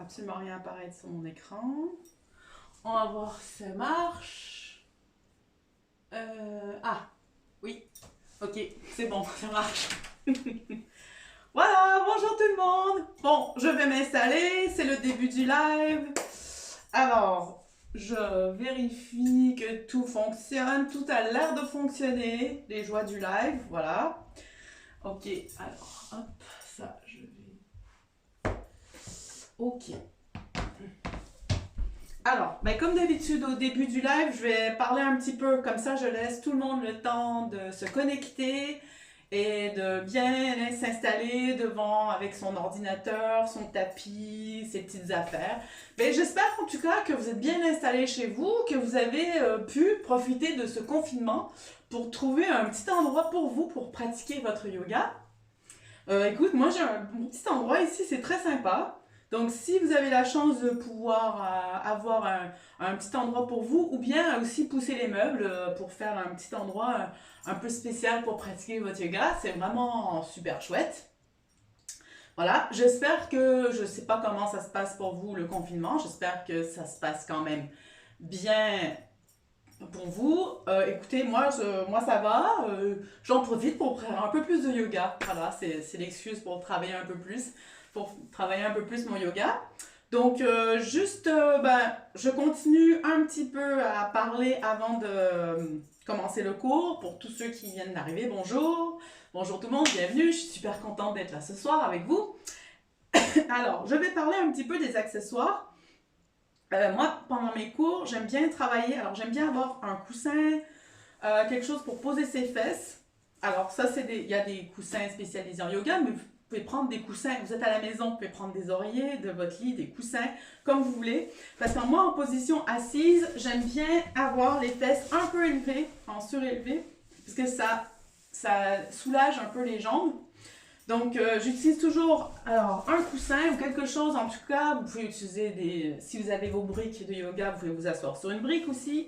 absolument rien apparaître sur mon écran. On va voir si ça marche. Ah, oui. Ok, c'est bon, ça marche. Voilà, bonjour tout le monde. Bon, je vais m'installer, c'est le début du live. Alors, je vérifie que tout fonctionne, tout a l'air de fonctionner, les joies du live, voilà. Ok, alors, hop, ça, je vais... Ok. Alors, comme d'habitude au début du live, je vais parler un petit peu, comme ça je laisse tout le monde le temps de se connecter et de bien s'installer devant avec son ordinateur, son tapis, ses petites affaires. Mais j'espère en tout cas que vous êtes bien installés chez vous, que vous avez pu profiter de ce confinement pour trouver un petit endroit pour vous pour pratiquer votre yoga. Écoute, moi j'ai un petit endroit ici, c'est très sympa. Donc si vous avez la chance de pouvoir avoir un petit endroit pour vous, ou bien aussi pousser les meubles pour faire un petit endroit un peu spécial pour pratiquer votre yoga, c'est vraiment super chouette. Voilà, j'espère que, je ne sais pas comment ça se passe pour vous le confinement, j'espère que ça se passe quand même bien pour vous. Écoutez, moi ça va, j'en profite pour faire un peu plus de yoga. Voilà, c'est l'excuse pour travailler un peu plus, mon yoga. Donc, je continue un petit peu à parler avant de commencer le cours. Pour tous ceux qui viennent d'arriver, bonjour. Bonjour tout le monde, bienvenue. Je suis super contente d'être là ce soir avec vous. Alors, je vais parler un petit peu des accessoires. Moi, pendant mes cours, j'aime bien travailler. Alors, j'aime bien avoir un coussin, quelque chose pour poser ses fesses. Alors, ça, il y a des coussins spécialisés en yoga, mais vous pouvez prendre des coussins. Vous êtes à la maison, vous pouvez prendre des oreillers de votre lit, des coussins, comme vous voulez. Parce que moi, en position assise, j'aime bien avoir les fesses un peu élevées, en surélevé, parce que ça soulage un peu les jambes. Donc, j'utilise toujours un coussin ou quelque chose. En tout cas, vous pouvez utiliser si vous avez vos briques de yoga, vous pouvez vous asseoir sur une brique aussi.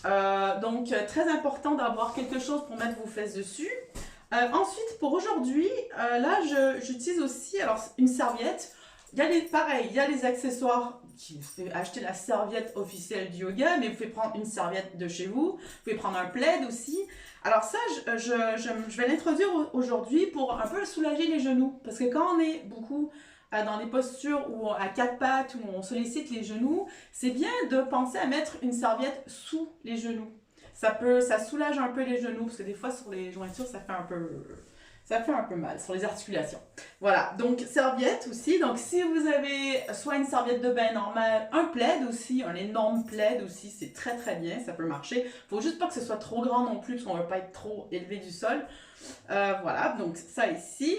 Donc, très important d'avoir quelque chose pour mettre vos fesses dessus. Ensuite, pour aujourd'hui, là, j'utilise aussi une serviette. Il y a les accessoires. Vous pouvez acheter la serviette officielle du yoga, mais vous pouvez prendre une serviette de chez vous. Vous pouvez prendre un plaid aussi. Alors ça, je vais l'introduire aujourd'hui pour un peu soulager les genoux. Parce que quand on est beaucoup dans des postures ou à quatre pattes, où on sollicite les genoux, c'est bien de penser à mettre une serviette sous les genoux. Ça soulage un peu les genoux, parce que des fois sur les jointures, ça fait un peu mal, sur les articulations. Voilà, donc serviette aussi. Donc si vous avez soit une serviette de bain normale, un plaid aussi, un énorme plaid aussi, c'est très très bien, ça peut marcher. Faut juste pas que ce soit trop grand non plus, parce qu'on ne veut pas être trop élevé du sol. Voilà, donc ça ici.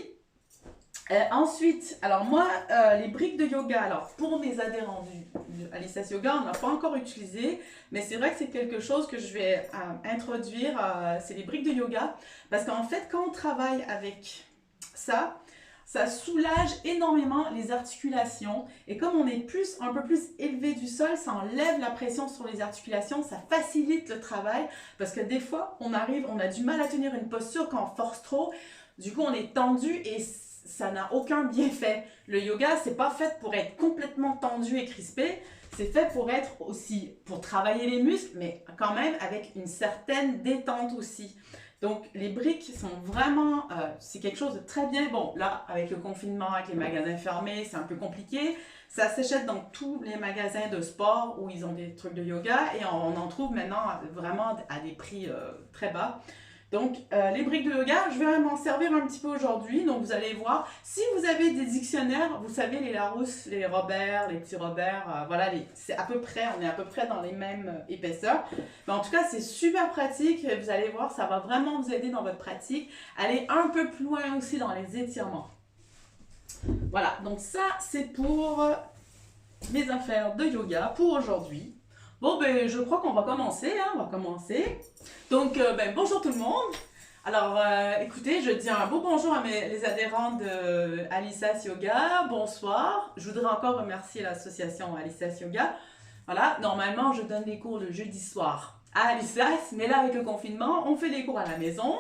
Ensuite, alors moi, les briques de yoga, alors pour mes adhérents du Alissas Yoga, on n'a pas encore utilisé, mais c'est vrai que c'est quelque chose que je vais introduire, c'est les briques de yoga, parce qu'en fait, quand on travaille avec ça, ça soulage énormément les articulations, et comme on est un peu plus élevé du sol, ça enlève la pression sur les articulations, ça facilite le travail, parce que des fois, on a du mal à tenir une posture quand on force trop, du coup on est tendu et ça n'a aucun bienfait. Le yoga, c'est pas fait pour être complètement tendu et crispé, c'est fait pour travailler les muscles, mais quand même avec une certaine détente aussi. Donc les briques sont vraiment, c'est quelque chose de très bien. Bon, là, avec le confinement, avec les magasins fermés, c'est un peu compliqué. Ça s'achète dans tous les magasins de sport où ils ont des trucs de yoga et on en trouve maintenant vraiment à des prix très bas. Donc, les briques de yoga, je vais m'en servir un petit peu aujourd'hui. Donc, vous allez voir. Si vous avez des dictionnaires, vous savez, les Larousse, les Robert, les petits Robert, voilà, c'est à peu près, on est à peu près dans les mêmes épaisseurs. Mais en tout cas, c'est super pratique. Vous allez voir, ça va vraiment vous aider dans votre pratique. Allez un peu plus loin aussi dans les étirements. Voilà, donc ça, c'est pour mes affaires de yoga pour aujourd'hui. Bon, je crois qu'on va commencer, hein, on va commencer. Donc, bonjour tout le monde. Alors, écoutez, je dis un beau bonjour à les adhérents de Alissas Yoga. Bonsoir. Je voudrais encore remercier l'association Alissas Yoga. Voilà, normalement, je donne des cours le jeudi soir à Alissas, mais là, avec le confinement, on fait des cours à la maison.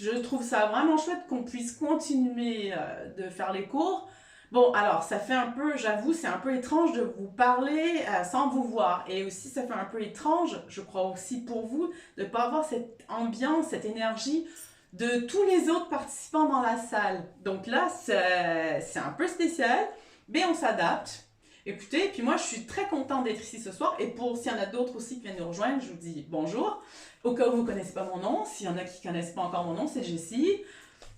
Je trouve ça vraiment chouette qu'on puisse continuer de faire les cours. Bon, alors, ça fait un peu, j'avoue, c'est un peu étrange de vous parler sans vous voir. Et aussi, ça fait un peu étrange, je crois aussi pour vous, de ne pas avoir cette ambiance, cette énergie de tous les autres participants dans la salle. Donc là, c'est un peu spécial, mais on s'adapte. Écoutez, puis moi, je suis très contente d'être ici ce soir. Et pour s'il y en a d'autres aussi qui viennent nous rejoindre, je vous dis bonjour. Au cas où vous ne connaissez pas mon nom, s'il y en a qui ne connaissent pas encore mon nom, c'est Jessie.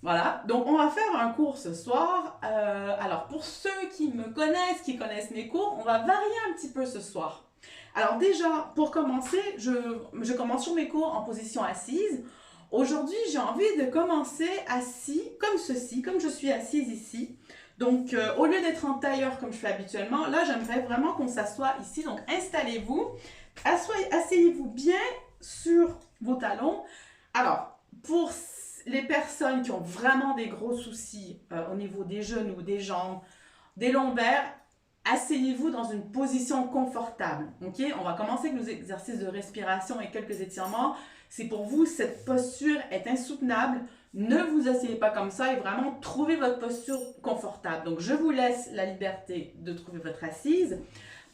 Voilà, donc on va faire un cours ce soir. Alors pour ceux qui me connaissent, qui connaissent mes cours, on va varier un petit peu ce soir. Alors déjà, pour commencer, je commence sur mes cours en position assise. Aujourd'hui, j'ai envie de commencer assis, comme ceci, comme je suis assise ici. Donc au lieu d'être en tailleur comme je fais habituellement, là j'aimerais vraiment qu'on s'assoie ici. Donc installez-vous, asseyez-vous bien sur vos talons. Alors, pour les personnes qui ont vraiment des gros soucis au niveau des genoux, des jambes, des lombaires, asseyez-vous dans une position confortable. Ok, on va commencer avec nos exercices de respiration et quelques étirements. Si pour vous cette posture est insoutenable, ne vous asseyez pas comme ça et vraiment trouvez votre posture confortable. Donc je vous laisse la liberté de trouver votre assise.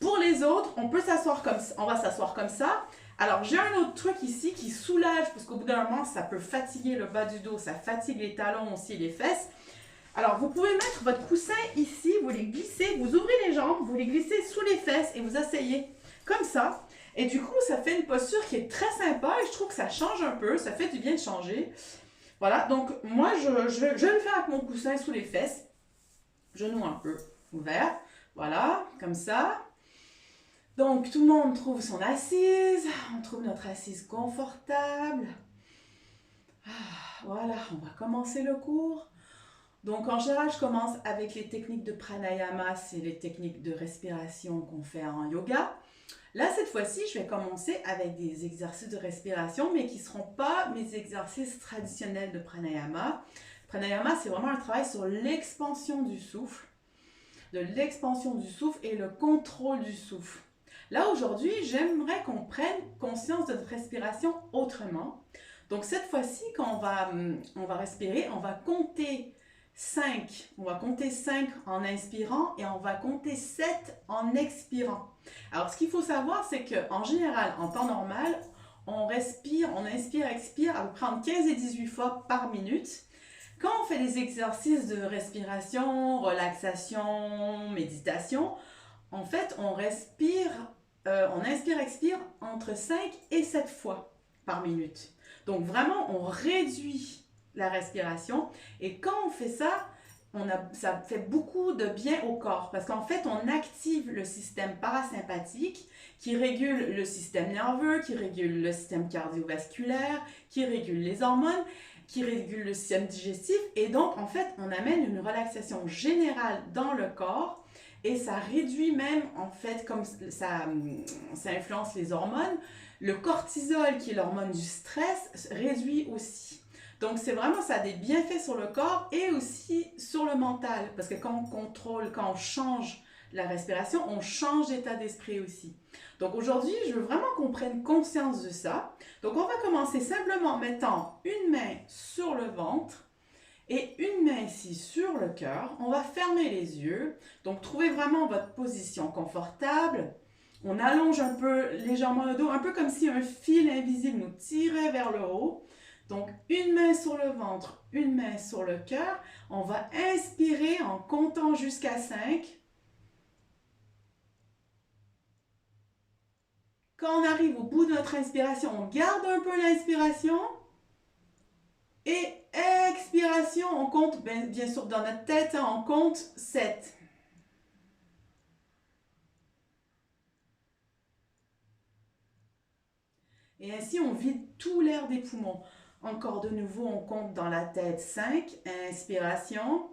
Pour les autres, on peut s'asseoir comme ça, on va s'asseoir comme ça. Alors, j'ai un autre truc ici qui soulage, parce qu'au bout d'un moment, ça peut fatiguer le bas du dos, ça fatigue les talons aussi, les fesses. Alors, vous pouvez mettre votre coussin ici, vous les glissez, vous ouvrez les jambes, vous les glissez sous les fesses et vous asseyez comme ça. Et du coup, ça fait une posture qui est très sympa et je trouve que ça change un peu, ça fait du bien de changer. Voilà, donc moi, je vais le faire avec mon coussin sous les fesses, genoux un peu ouverts, voilà, comme ça. Donc, tout le monde trouve son assise, on trouve notre assise confortable. Voilà, on va commencer le cours. Donc, en général, je commence avec les techniques de pranayama, c'est les techniques de respiration qu'on fait en yoga. Là, cette fois-ci, je vais commencer avec des exercices de respiration, mais qui ne seront pas mes exercices traditionnels de pranayama. Pranayama, c'est vraiment un travail sur l'expansion du souffle, et le contrôle du souffle. Là, aujourd'hui, j'aimerais qu'on prenne conscience de notre respiration autrement. Donc, cette fois-ci, quand on va respirer, on va compter 5. On va compter 5 en inspirant et on va compter 7 en expirant. Alors, ce qu'il faut savoir, c'est qu'en général, en temps normal, on respire, on inspire, expire à peu près entre 15 et 18 fois par minute. Quand on fait des exercices de respiration, relaxation, méditation, en fait, on inspire, expire entre 5 et 7 fois par minute. Donc vraiment, on réduit la respiration et quand on fait ça, ça fait beaucoup de bien au corps parce qu'en fait, on active le système parasympathique qui régule le système nerveux, qui régule le système cardiovasculaire, qui régule les hormones, qui régule le système digestif et donc en fait, on amène une relaxation générale dans le corps. Et ça réduit même, en fait, comme ça influence les hormones, le cortisol, qui est l'hormone du stress, réduit aussi. Donc, c'est vraiment, ça a des bienfaits sur le corps et aussi sur le mental. Parce que quand on contrôle, quand on change la respiration, on change d'état d'esprit aussi. Donc, aujourd'hui, je veux vraiment qu'on prenne conscience de ça. Donc, on va commencer simplement en mettant une main sur le ventre et une main ici sur le cœur. On va fermer les yeux. Donc, trouvez vraiment votre position confortable. On allonge un peu légèrement le dos, un peu comme si un fil invisible nous tirait vers le haut. Donc, une main sur le ventre, une main sur le cœur. On va inspirer en comptant jusqu'à 5. Quand on arrive au bout de notre inspiration, on garde un peu l'inspiration. Et expiration, on compte, bien sûr dans notre tête, on compte 7. Et ainsi, on vide tout l'air des poumons. Encore de nouveau, on compte dans la tête 5. Inspiration.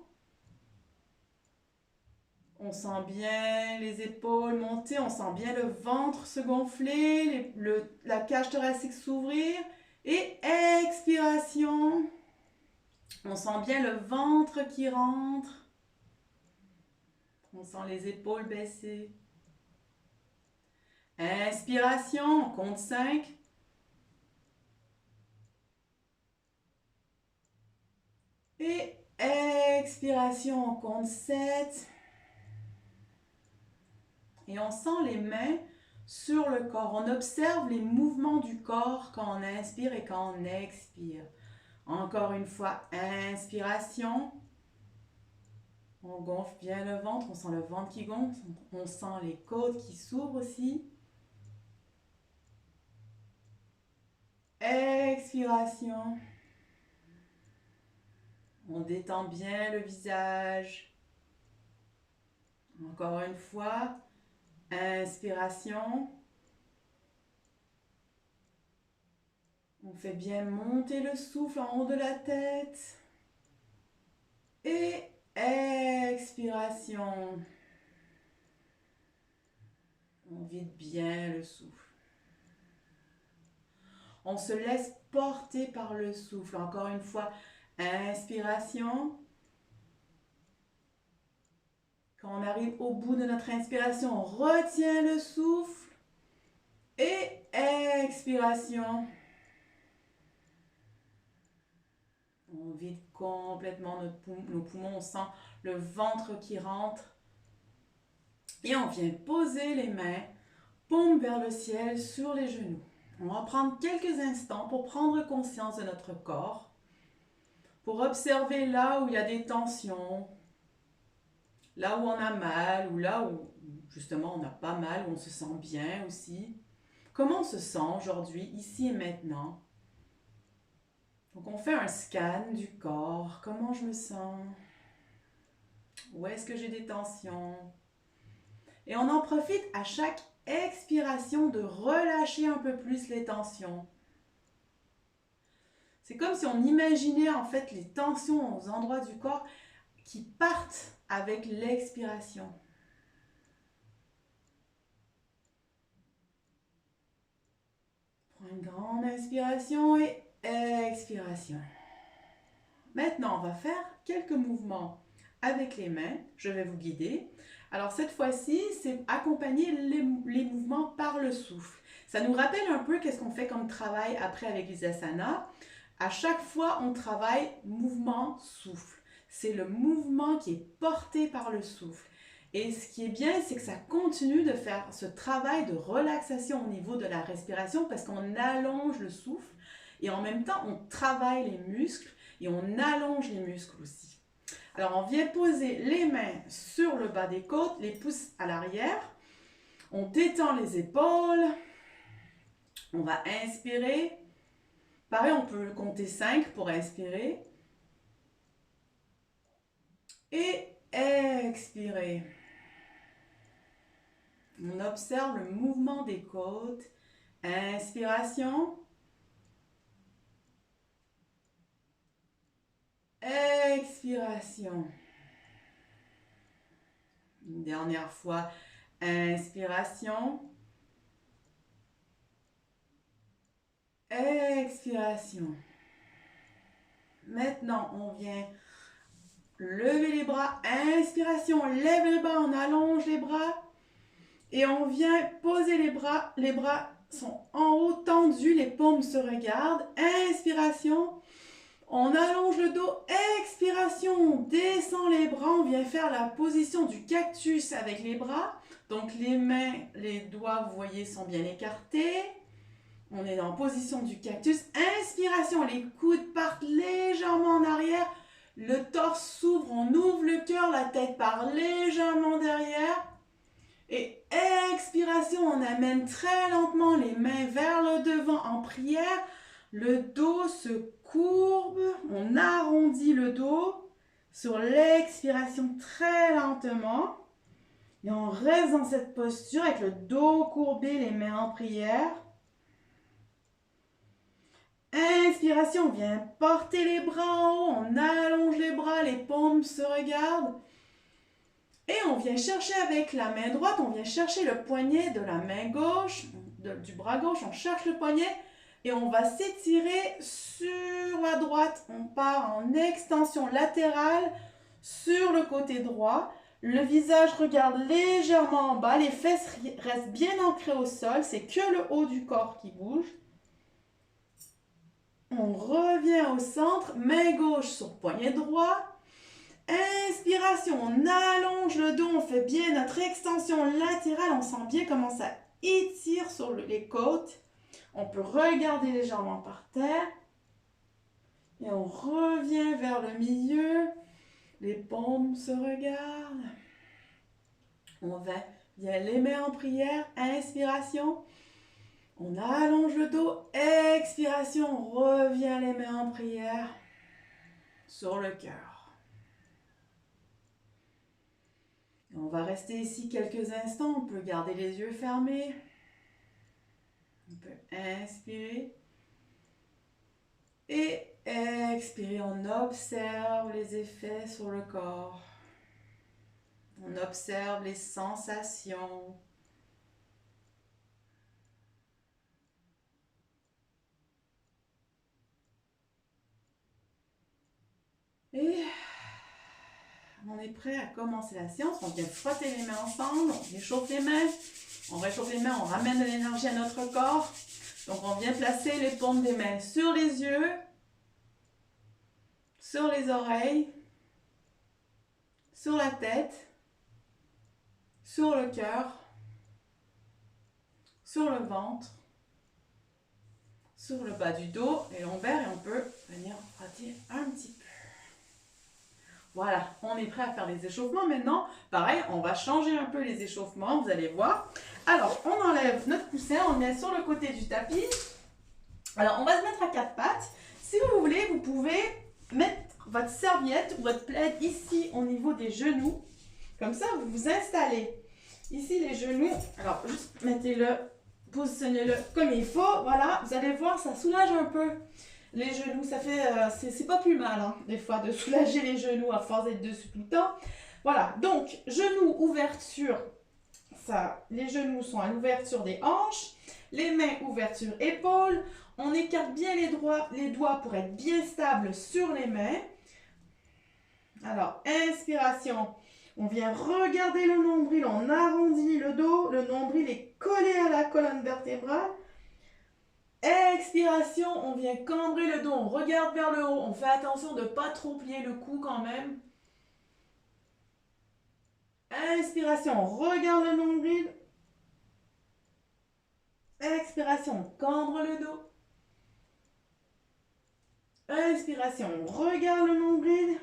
On sent bien les épaules monter, on sent bien le ventre se gonfler, la cage thoracique s'ouvrir. Et expiration. On sent bien le ventre qui rentre. On sent les épaules baisser. Inspiration, on compte 5. Et expiration, on compte 7. Et on sent les mains sur le corps. On observe les mouvements du corps quand on inspire et quand on expire. Encore une fois, inspiration. On gonfle bien le ventre, on sent le ventre qui gonfle, on sent les côtes qui s'ouvrent aussi. Expiration. On détend bien le visage. Encore une fois, inspiration. On fait bien monter le souffle en haut de la tête. Et expiration. On vide bien le souffle. On se laisse porter par le souffle. Encore une fois, inspiration. Quand on arrive au bout de notre inspiration, on retient le souffle. Et expiration. On vide complètement nos poumons. On sent le ventre qui rentre. Et on vient poser les mains, paume vers le ciel, sur les genoux. On va prendre quelques instants pour prendre conscience de notre corps, pour observer là où il y a des tensions, là où on a mal, ou là où justement on n'a pas mal, où on se sent bien aussi. Comment on se sent aujourd'hui, ici et maintenant? Donc on fait un scan du corps. Comment je me sens? Où est-ce que j'ai des tensions? Et on en profite à chaque expiration de relâcher un peu plus les tensions. C'est comme si on imaginait en fait les tensions aux endroits du corps qui partent avec l'expiration. Prends une grande inspiration et expiration. Maintenant, on va faire quelques mouvements avec les mains. Je vais vous guider. Alors cette fois-ci, c'est accompagner les mouvements par le souffle. Ça nous rappelle un peu qu'est-ce qu'on fait comme travail après avec les asanas. À chaque fois, on travaille mouvement, souffle. C'est le mouvement qui est porté par le souffle. Et ce qui est bien, c'est que ça continue de faire ce travail de relaxation au niveau de la respiration parce qu'on allonge le souffle et en même temps, on travaille les muscles et on allonge les muscles aussi. Alors, on vient poser les mains sur le bas des côtes, les pouces à l'arrière. On détend les épaules. On va inspirer. Pareil, on peut compter 5 pour inspirer. Et expirer. On observe le mouvement des côtes. Inspiration. Expiration. Une dernière fois. Inspiration. Expiration. Maintenant, on vient lever les bras. Inspiration, on lève les bras, on allonge les bras. Et on vient poser les bras. Les bras sont en haut, tendus, les paumes se regardent. Inspiration. On allonge le dos. Expiration, on descend les bras. On vient faire la position du cactus avec les bras. Donc les mains, les doigts, vous voyez, sont bien écartés. On est en position du cactus. Inspiration, les coudes partent légèrement en arrière. Le torse s'ouvre, on ouvre le cœur, la tête part légèrement derrière. Et expiration, on amène très lentement les mains vers le devant en prière. Le dos se courbe, on arrondit le dos. Sur l'expiration, très lentement. Et on reste dans cette posture avec le dos courbé, les mains en prière. Inspiration, on vient porter les bras en haut, on allonge les bras, les paumes se regardent. Et on vient chercher avec la main droite, on vient chercher le poignet de la main gauche, du bras gauche, on cherche le poignet et on va s'étirer sur la droite. On part en extension latérale sur le côté droit. Le visage regarde légèrement en bas, les fesses restent bien ancrées au sol, c'est que le haut du corps qui bouge. On revient au centre, main gauche sur poignet droit. Inspiration, on allonge le dos, on fait bien notre extension latérale, on sent bien comment ça étire sur les côtes. On peut regarder légèrement par terre. Et on revient vers le milieu. Les paumes se regardent. On va bien les mains en prière. Inspiration. On allonge le dos. Expiration. On revient les mains en prière sur le cœur. On va rester ici quelques instants. On peut garder les yeux fermés. On peut inspirer. Et expirer, on observe les effets sur le corps. On observe les sensations. Et on est prêt à commencer la séance. On vient frotter les mains ensemble, on échauffe les mains. On réchauffe les mains, on ramène de l'énergie à notre corps. Donc on vient placer les paumes des mains sur les yeux, sur les oreilles, sur la tête, sur le cœur, sur le ventre, sur le bas du dos et lombaire, et on peut venir frotter un petit peu. Voilà, on est prêt à faire les échauffements maintenant. Pareil, on va changer un peu les échauffements, vous allez voir. Alors, on enlève notre coussin, on le met sur le côté du tapis. Alors, on va se mettre à quatre pattes. Si vous voulez, vous pouvez mettre votre serviette ou votre plaid ici au niveau des genoux. Comme ça, vous vous installez. Ici, les genoux. Alors, juste mettez-le, positionnez-le comme il faut. Voilà, vous allez voir, ça soulage un peu les genoux. Ça fait, c'est pas plus mal, hein, des fois, de soulager les genoux à force d'être dessus tout le temps. Voilà, donc, genoux, ouverture. Ça, les genoux sont à l'ouverture des hanches. Les mains, ouverture épaules. On écarte bien les doigts pour être bien stable sur les mains. Alors, inspiration. On vient regarder le nombril, on arrondit le dos. Le nombril est collé à la colonne vertébrale. Expiration, on vient cambrer le dos, on regarde vers le haut. On fait attention de ne pas trop plier le cou quand même. Inspiration, on regarde le nombril. Expiration, on cambre le dos. Inspiration, on regarde le nombril.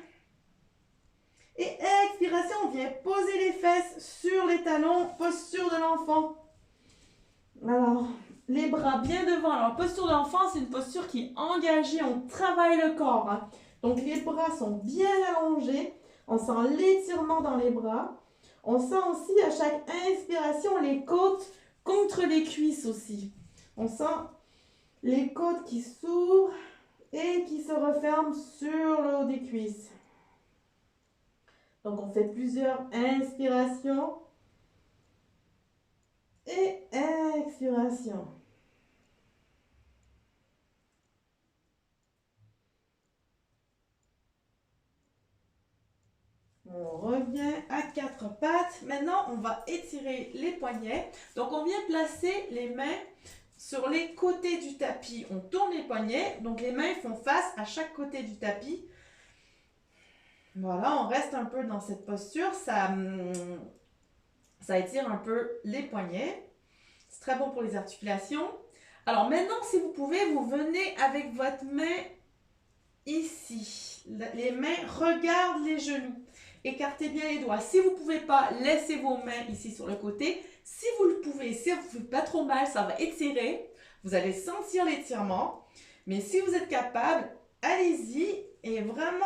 Et expiration, on vient poser les fesses sur les talons, posture de l'enfant. Alors, les bras bien devant. Alors, posture de l'enfant, c'est une posture qui est engagée, on travaille le corps. Hein. Donc, les bras sont bien allongés. On sent l'étirement dans les bras. On sent aussi à chaque inspiration les côtes contre les cuisses aussi. On sent les côtes qui s'ouvrent et qui se referment sur le haut des cuisses. Donc, on fait plusieurs inspirations et expirations. On revient à quatre pattes. Maintenant, on va étirer les poignets. Donc, on vient placer les mains sur les côtés du tapis. On tourne les poignets. Donc, les mains font face à chaque côté du tapis. Voilà, on reste un peu dans cette posture. Ça étire un peu les poignets. C'est très bon pour les articulations. Alors maintenant, si vous pouvez, vous venez avec votre main ici. Les mains regardent les genoux. Écartez bien les doigts. Si vous ne pouvez pas, laissez vos mains ici sur le côté. Si vous le pouvez, si vous ne faites pas trop mal, ça va étirer. Vous allez sentir l'étirement. Mais si vous êtes capable, allez-y. Et vraiment,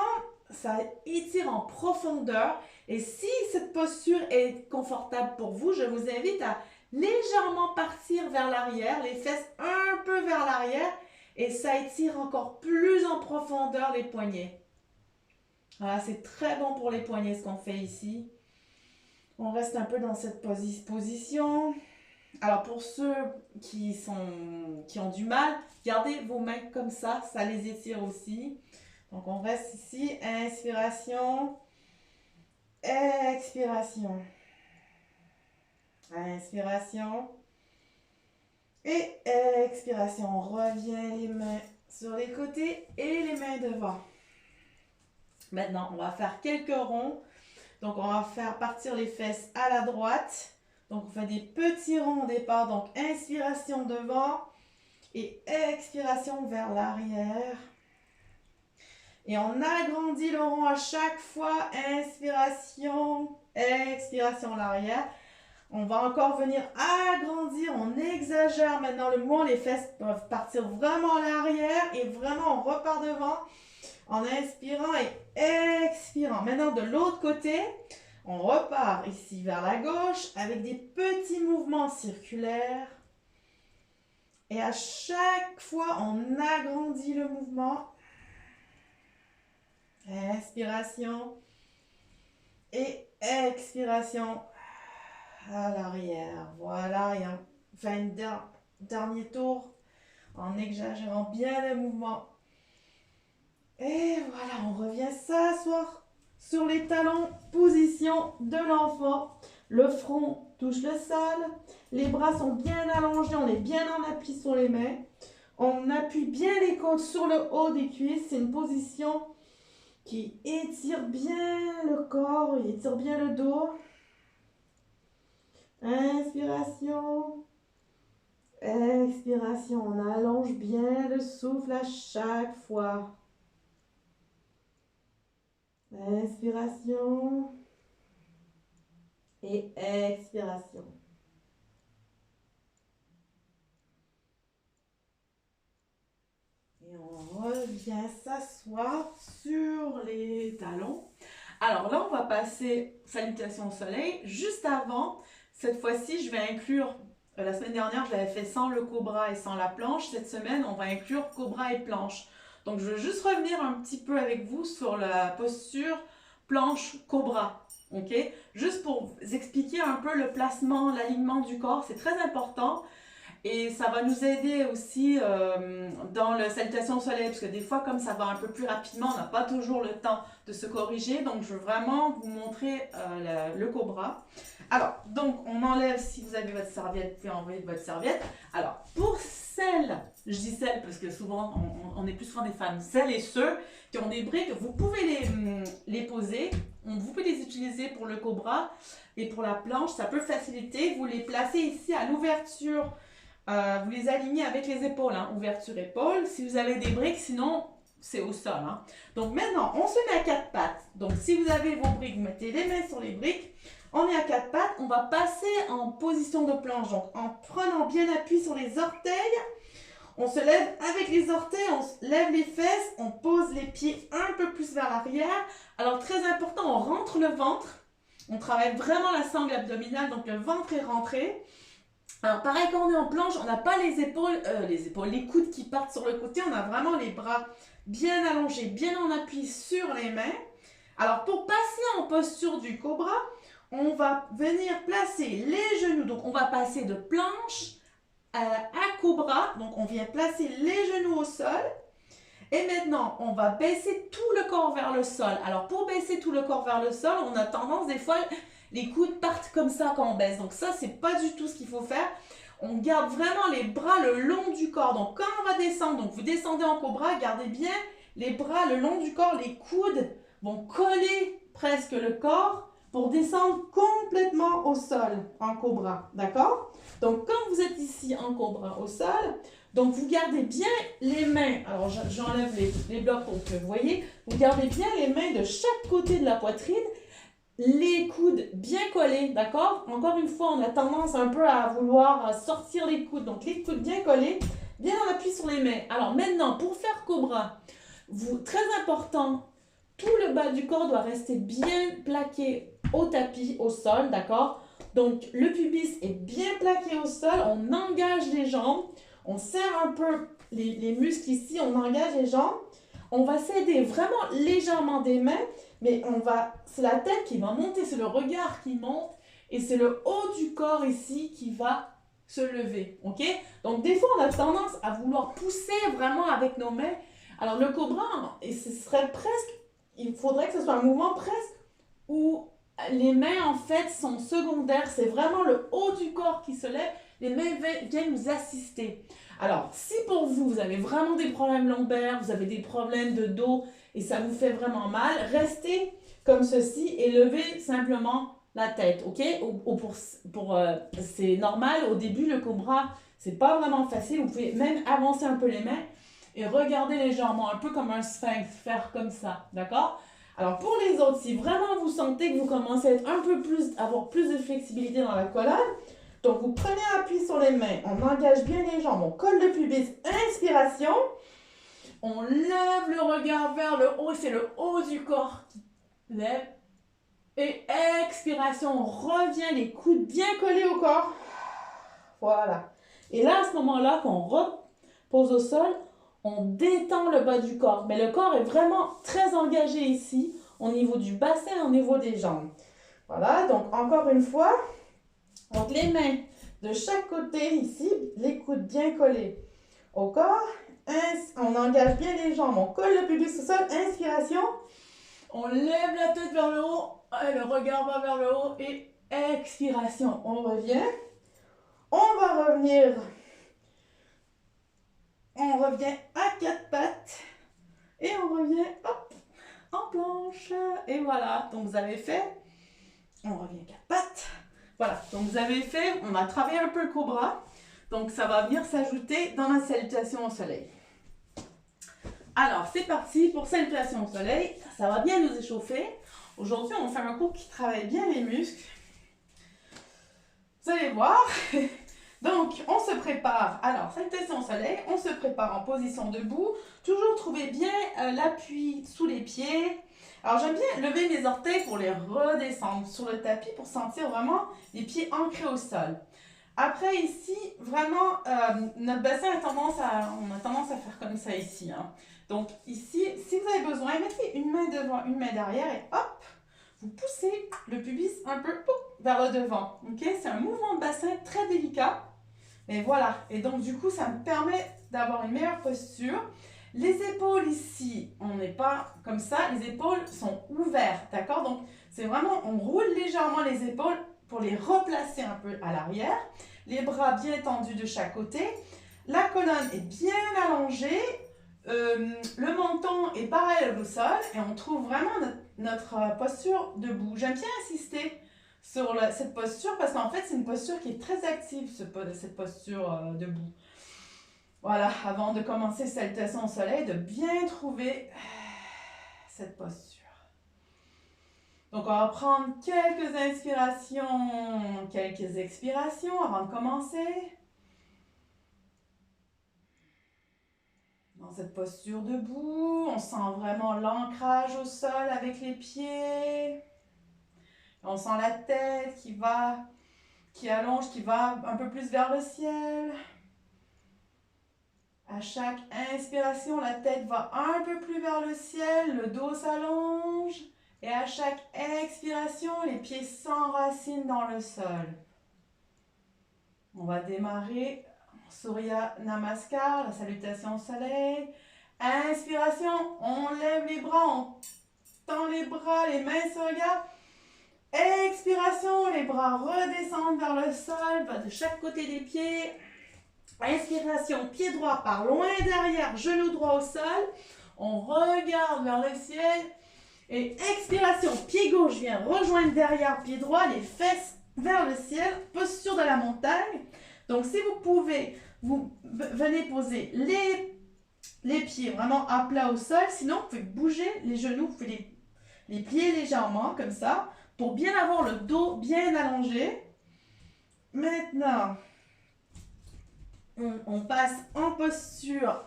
ça étire en profondeur. Et si cette posture est confortable pour vous, je vous invite à légèrement partir vers l'arrière, les fesses un peu vers l'arrière, et ça étire encore plus en profondeur les poignets. Voilà, c'est très bon pour les poignets ce qu'on fait ici. On reste un peu dans cette position. Alors pour ceux qui ont du mal, gardez vos mains comme ça les étire aussi. Donc on reste ici, inspiration, expiration. Inspiration et expiration. On revient les mains sur les côtés et les mains devant. Maintenant, on va faire quelques ronds. Donc, on va faire partir les fesses à la droite. Donc, on fait des petits ronds au départ. Donc, inspiration devant et expiration vers l'arrière. Et on agrandit le rond à chaque fois. Inspiration, expiration l'arrière. On va encore venir agrandir. On exagère maintenant le mouvement. Les fesses peuvent partir vraiment à l'arrière. Et vraiment, on repart devant en inspirant et expirant. Maintenant, de l'autre côté, on repart ici vers la gauche avec des petits mouvements circulaires. Et à chaque fois, on agrandit le mouvement. Inspiration et expiration à l'arrière. Voilà, et on fait un dernier tour en exagérant bien le mouvement. Et voilà, on revient s'asseoir sur les talons, position de l'enfant. Le front touche le sol, les bras sont bien allongés, on est bien en appui sur les mains. On appuie bien les côtes sur le haut des cuisses, c'est une position qui étire bien le corps, il étire bien le dos. Inspiration, expiration, on allonge bien le souffle à chaque fois. Inspiration et expiration. Et on revient s'asseoir sur les talons. Alors là, on va passer salutation au soleil. Juste avant, cette fois-ci, je vais inclure, la semaine dernière, je l'avais fait sans le cobra et sans la planche. Cette semaine, on va inclure cobra et planche. Donc, je veux juste revenir un petit peu avec vous sur la posture planche-cobra. Ok? Juste pour vous expliquer un peu le placement, l'alignement du corps, c'est très important. Et ça va nous aider aussi dans la salutation au soleil, parce que des fois, comme ça va un peu plus rapidement, on n'a pas toujours le temps de se corriger. Donc, je veux vraiment vous montrer le cobra. Alors, donc, on enlève, si vous avez votre serviette, vous pouvez enlever votre serviette. Alors, pour celles, je dis celles parce que souvent, on est plus souvent des femmes, celles et ceux qui ont des briques, vous pouvez les poser. Vous pouvez les utiliser pour le cobra et pour la planche, ça peut faciliter. Vous les placez ici à l'ouverture. Vous les alignez avec les épaules, hein, ouverture épaule. Si vous avez des briques, sinon c'est au sol. Hein. Donc maintenant, on se met à quatre pattes. Donc si vous avez vos briques, vous mettez les mains sur les briques. On est à quatre pattes. On va passer en position de planche. Donc en prenant bien appui sur les orteils, on se lève avec les orteils, on lève les fesses, on pose les pieds un peu plus vers l'arrière. Alors très important, on rentre le ventre. On travaille vraiment la sangle abdominale, donc le ventre est rentré. Alors pareil, quand on est en planche, on n'a pas les coudes qui partent sur le côté, on a vraiment les bras bien allongés, bien en appui sur les mains. Alors pour passer en posture du cobra, on va venir placer les genoux, donc on va passer de planche à cobra, donc on vient placer les genoux au sol. Et maintenant, on va baisser tout le corps vers le sol. Alors pour baisser tout le corps vers le sol, on a tendance des fois... Les coudes partent comme ça quand on baisse. Donc ça, c'est pas du tout ce qu'il faut faire. On garde vraiment les bras le long du corps. Donc quand on va descendre, donc vous descendez en cobra, gardez bien les bras le long du corps. Les coudes vont coller presque le corps pour descendre complètement au sol en cobra. D'accord? Donc quand vous êtes ici en cobra au sol, donc vous gardez bien les mains. Alors j'enlève les blocs pour que vous voyez. Vous gardez bien les mains de chaque côté de la poitrine. Les coudes bien collés, d'accord? Encore une fois, on a tendance un peu à vouloir sortir les coudes. Donc, les coudes bien collés, bien en appui sur les mains. Alors maintenant, pour faire cobra, très important, tout le bas du corps doit rester bien plaqué au tapis, au sol, d'accord? Donc, le pubis est bien plaqué au sol. On engage les jambes. On serre un peu les muscles ici. On engage les jambes. On va s'aider vraiment légèrement des mains. Mais c'est la tête qui va monter, c'est le regard qui monte et c'est le haut du corps ici qui va se lever, ok? Donc des fois on a tendance à vouloir pousser vraiment avec nos mains. Alors le cobra, et ce serait presque, il faudrait que ce soit un mouvement presque où les mains en fait sont secondaires, c'est vraiment le haut du corps qui se lève, Les mains viennent nous assister. Alors, si pour vous, vous avez vraiment des problèmes lombaires, vous avez des problèmes de dos et ça vous fait vraiment mal, restez comme ceci et levez simplement la tête, ok? C'est normal, au début, le cobra, c'est pas vraiment facile. Vous pouvez même avancer un peu les mains et regarder légèrement, un peu comme un sphinx, faire comme ça, d'accord? Alors, pour les autres, si vraiment vous sentez que vous commencez à être avoir plus de flexibilité dans la colonne, donc vous prenez appui sur les mains, on engage bien les jambes, on colle le pubis, inspiration, on lève le regard vers le haut, c'est le haut du corps qui lève, et expiration, on revient les coudes bien collés au corps, voilà. Et là, à ce moment-là, quand on repose au sol, on détend le bas du corps, mais le corps est vraiment très engagé ici, au niveau du bassin, au niveau des jambes. Voilà, donc encore une fois, donc les mains de chaque côté ici, les coudes bien collés au corps. On engage bien les jambes, on colle le pubis au sol, inspiration. On lève la tête vers le haut, le regard va vers le haut et expiration. On revient. On va revenir. On revient à quatre pattes et on revient hop, en planche. Et voilà, donc vous avez fait. On revient à quatre pattes. Voilà, donc vous avez fait, on a travaillé un peu le cobra, donc ça va venir s'ajouter dans la salutation au soleil. Alors, c'est parti pour salutation au soleil, ça va bien nous échauffer. Aujourd'hui, on va faire un cours qui travaille bien les muscles. Vous allez voir. Donc, on se prépare. Alors, salutation au soleil, on se prépare en position debout. Toujours trouver bien l'appui sous les pieds. Alors, j'aime bien lever mes orteils pour les redescendre sur le tapis pour sentir vraiment les pieds ancrés au sol. Après, ici, vraiment, notre bassin on a tendance à faire comme ça ici. Hein. Donc, ici, si vous avez besoin, mettez une main devant, une main derrière et hop, vous poussez le pubis un peu vers le devant. Okay? C'est un mouvement de bassin très délicat. Mais voilà. Et donc, du coup, ça me permet d'avoir une meilleure posture. Les épaules ici, on n'est pas comme ça, les épaules sont ouvertes, d'accord? Donc, c'est vraiment, on roule légèrement les épaules pour les replacer un peu à l'arrière. Les bras bien tendus de chaque côté. La colonne est bien allongée. Le menton est parallèle au sol et on trouve vraiment notre posture debout. J'aime bien insister sur cette posture parce qu'en fait, c'est une posture qui est très active, cette posture debout. Voilà, avant de commencer salutation au soleil, de bien trouver cette posture. Donc, on va prendre quelques inspirations, quelques expirations avant de commencer. Dans cette posture debout, on sent vraiment l'ancrage au sol avec les pieds. On sent la tête qui allonge, qui va un peu plus vers le ciel. À chaque inspiration, la tête va un peu plus vers le ciel, le dos s'allonge. Et à chaque expiration, les pieds s'enracinent dans le sol. On va démarrer Surya Namaskar, la salutation au soleil. Inspiration, on lève les bras, on tend les bras, les mains se regardent. Expiration, les bras redescendent vers le sol, va de chaque côté des pieds. Inspiration, pied droit par loin derrière, genou droit au sol. On regarde vers le ciel. Et expiration, pied gauche vient rejoindre derrière, pied droit, les fesses vers le ciel, posture de la montagne. Donc si vous pouvez, vous venez poser les pieds vraiment à plat au sol. Sinon, vous pouvez bouger les genoux, vous pouvez les plier légèrement comme ça pour bien avoir le dos bien allongé. Maintenant, on passe en posture,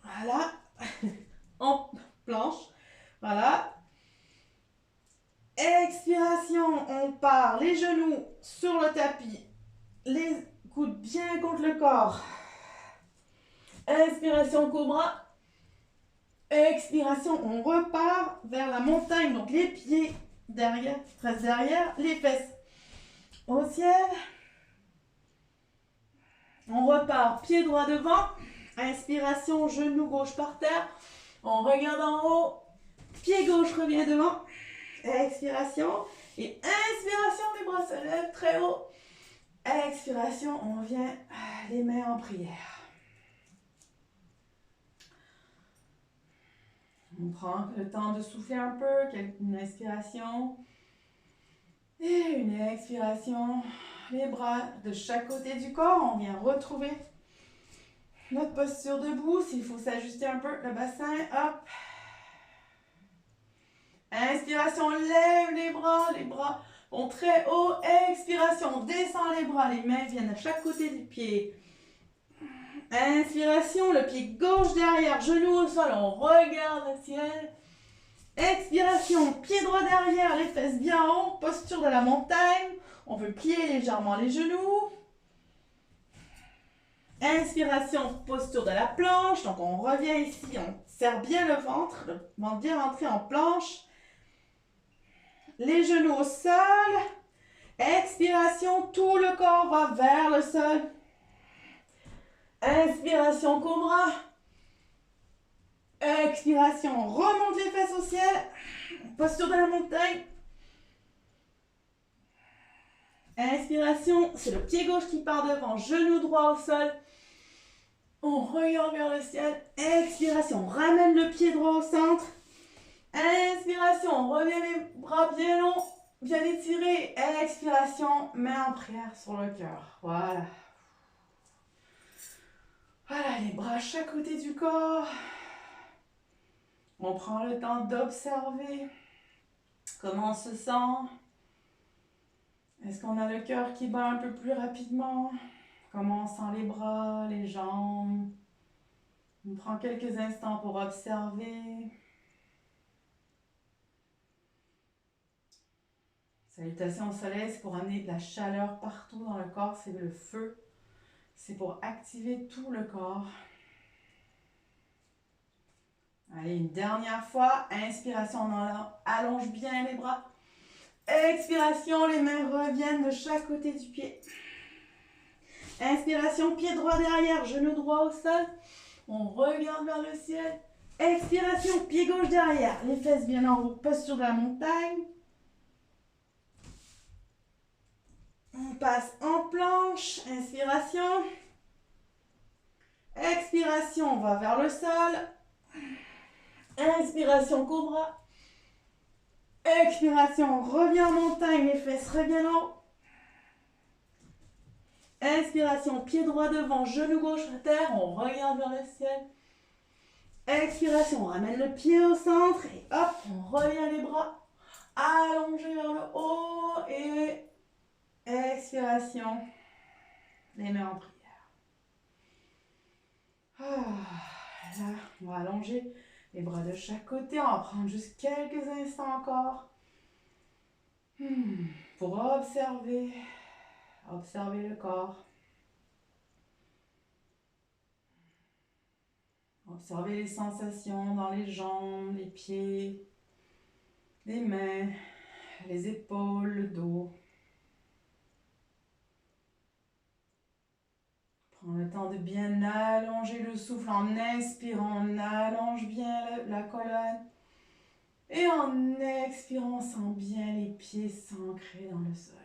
voilà, en planche, voilà. Expiration, on part les genoux sur le tapis, les coudes bien contre le corps. Inspiration, cobra. Expiration, on repart vers la montagne, donc les pieds derrière, presque derrière, les fesses au ciel. On repart, pied droit devant, inspiration, genou gauche par terre, on regarde en haut, pied gauche revient devant, expiration, et inspiration, les bras se lèvent très haut, Expiration, on vient les mains en prière. On prend le temps de souffler un peu, une inspiration et une expiration. Les bras de chaque côté du corps, on vient retrouver notre posture debout. S'il faut s'ajuster un peu le bassin, hop. Inspiration, lève les bras vont très haut. Expiration, descend les bras, les mains viennent à chaque côté du pied. Inspiration, le pied gauche derrière, genou au sol, on regarde le ciel. Expiration, pied droit derrière, les fesses bien haut, posture de la montagne. On peut plier légèrement les genoux. Inspiration, posture de la planche. Donc on revient ici, on serre bien le ventre bien rentré en planche. Les genoux au sol. Expiration, tout le corps va vers le sol. Inspiration, cobra. Expiration, on remonte les fesses au ciel. Posture de la montagne. Inspiration, c'est le pied gauche qui part devant, genou droit au sol. On regarde vers le ciel. Expiration, on ramène le pied droit au centre. Inspiration, on revient les bras bien longs, bien étirés. Expiration, main en prière sur le cœur. Voilà. Voilà, les bras à chaque côté du corps. On prend le temps d'observer comment on se sent. Est-ce qu'on a le cœur qui bat un peu plus rapidement? Comment on sent les bras, les jambes? On prend quelques instants pour observer. Salutations au soleil, c'est pour amener de la chaleur partout dans le corps, c'est le feu. C'est pour activer tout le corps. Allez, une dernière fois. Inspiration, on allonge bien les bras. Expiration, les mains reviennent de chaque côté du pied. Inspiration, pied droit derrière, genou droit au sol. On regarde vers le ciel. Expiration, pied gauche derrière, les fesses bien en haut, posture de la montagne. On passe en planche, inspiration. Expiration, on va vers le sol. Inspiration, cobra. Expiration, on revient en montagne, les fesses reviennent en haut. Inspiration, pied droit devant, genou gauche à terre, on regarde vers le ciel. Expiration, on ramène le pied au centre et hop, on revient les bras allongés vers le haut et expiration, les mains en prière. Là, on va allonger les bras de chaque côté, on va prendre juste quelques instants encore pour observer le corps. Observez les sensations dans les jambes, les pieds, les mains, les épaules, le dos. Prends le temps de bien allonger le souffle en inspirant, on allonge bien la colonne. Et en expirant, on sent bien les pieds s'ancrer dans le sol.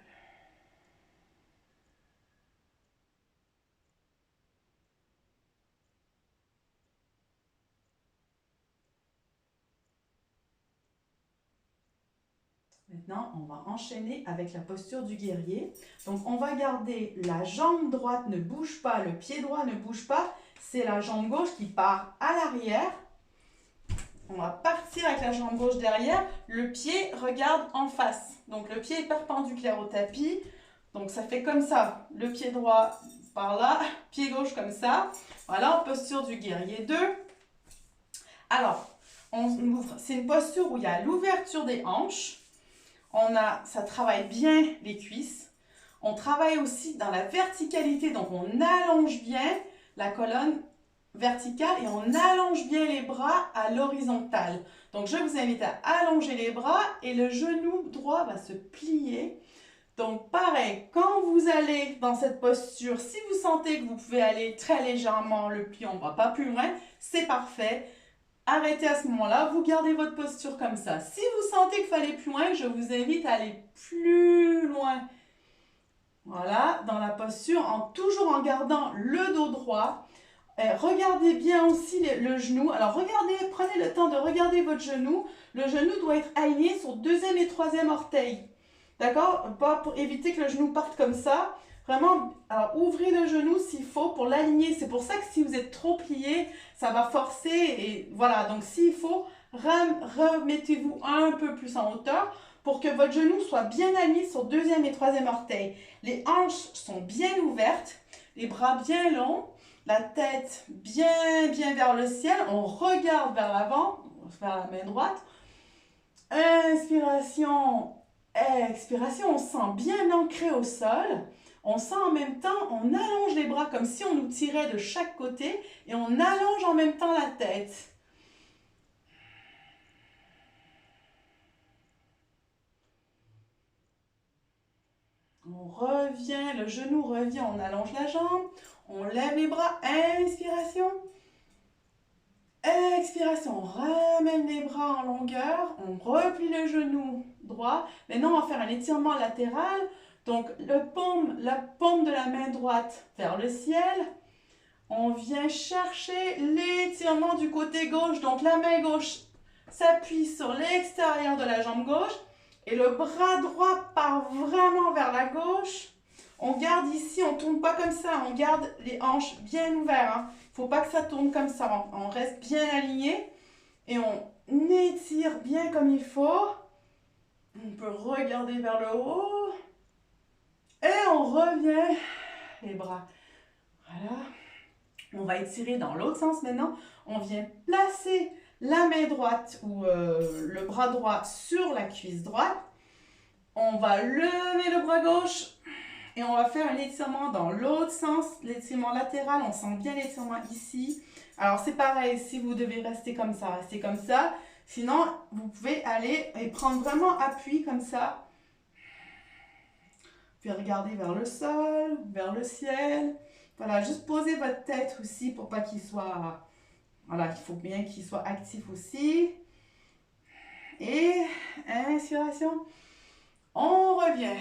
Maintenant, on va enchaîner avec la posture du guerrier. Donc, on va garder la jambe droite ne bouge pas, le pied droit ne bouge pas. C'est la jambe gauche qui part à l'arrière. On va partir avec la jambe gauche derrière. Le pied regarde en face. Donc, le pied est perpendiculaire au tapis. Donc, ça fait comme ça. Le pied droit par là, pied gauche comme ça. Voilà, posture du guerrier 2. Alors, on ouvre. C'est une posture où il y a l'ouverture des hanches. Ça travaille bien les cuisses. On travaille aussi dans la verticalité, donc on allonge bien la colonne verticale et on allonge bien les bras à l'horizontale. Donc je vous invite à allonger les bras et le genou droit va se plier. Donc pareil, quand vous allez dans cette posture, si vous sentez que vous pouvez aller très légèrement le pli, on ne va pas plus loin, c'est parfait. Arrêtez à ce moment-là, vous gardez votre posture comme ça. Si vous sentez qu'il faut aller plus loin, je vous invite à aller plus loin Voilà, dans la posture, toujours en gardant le dos droit. Regardez bien aussi le genou. Alors regardez, prenez le temps de regarder votre genou. Le genou doit être aligné sur deuxième et troisième orteil. D'accord? Pas pour éviter que le genou parte comme ça. Vraiment, alors ouvrez le genou s'il faut pour l'aligner. C'est pour ça que si vous êtes trop plié, ça va forcer. Et voilà, donc s'il faut, remettez-vous un peu plus en hauteur pour que votre genou soit bien aligné sur deuxième et troisième orteil. Les hanches sont bien ouvertes, les bras bien longs, la tête bien vers le ciel. On regarde vers l'avant, vers la main droite. Inspiration, expiration, on se sent bien ancré au sol. On sent en même temps, on allonge les bras comme si on nous tirait de chaque côté et on allonge en même temps la tête. On revient, le genou revient, on allonge la jambe, on lève les bras, inspiration. Expiration, on ramène les bras en longueur, on replie le genou droit. Maintenant, on va faire un étirement latéral. Donc, la paume de la main droite vers le ciel. On vient chercher l'étirement du côté gauche. Donc, la main gauche s'appuie sur l'extérieur de la jambe gauche. Et le bras droit part vraiment vers la gauche. On garde ici, on ne tourne pas comme ça. On garde les hanches bien ouvertes. Hein. Il ne faut pas que ça tourne comme ça. On reste bien aligné. Et on étire bien comme il faut. On peut regarder vers le haut. Et on revient. Les bras. Voilà. On va étirer dans l'autre sens maintenant. On vient placer la main droite ou le bras droit sur la cuisse droite. On va lever le bras gauche et on va faire un étirement dans l'autre sens, l'étirement latéral. On sent bien l'étirement ici. Alors c'est pareil, si vous devez rester comme ça, restez comme ça. Sinon, vous pouvez aller et prendre vraiment appui comme ça. Puis regarder vers le sol, vers le ciel. Voilà, juste posez votre tête aussi pour pas qu'il soit... Voilà, il faut bien qu'il soit actif aussi. Et inspiration. On revient.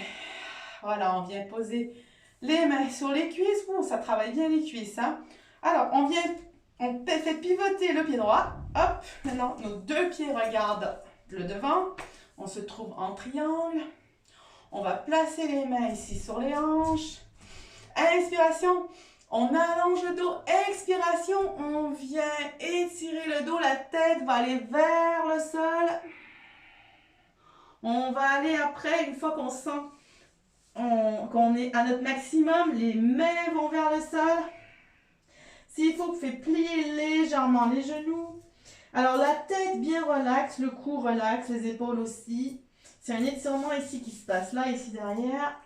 Voilà, on vient poser les mains sur les cuisses. Bon, ça travaille bien les cuisses. Hein. Alors, on fait pivoter le pied droit. Hop, maintenant, nos deux pieds regardent le devant. On se trouve en triangle. On va placer les mains ici sur les hanches. Inspiration, on allonge le dos. Expiration, on vient étirer le dos. La tête va aller vers le sol. On va aller après, une fois qu'on sent qu'on est à notre maximum, les mains vont vers le sol. S'il faut, vous faites plier légèrement les genoux. Alors la tête bien relaxe, le cou relaxe, les épaules aussi. C'est un étirement ici qui se passe là, ici derrière.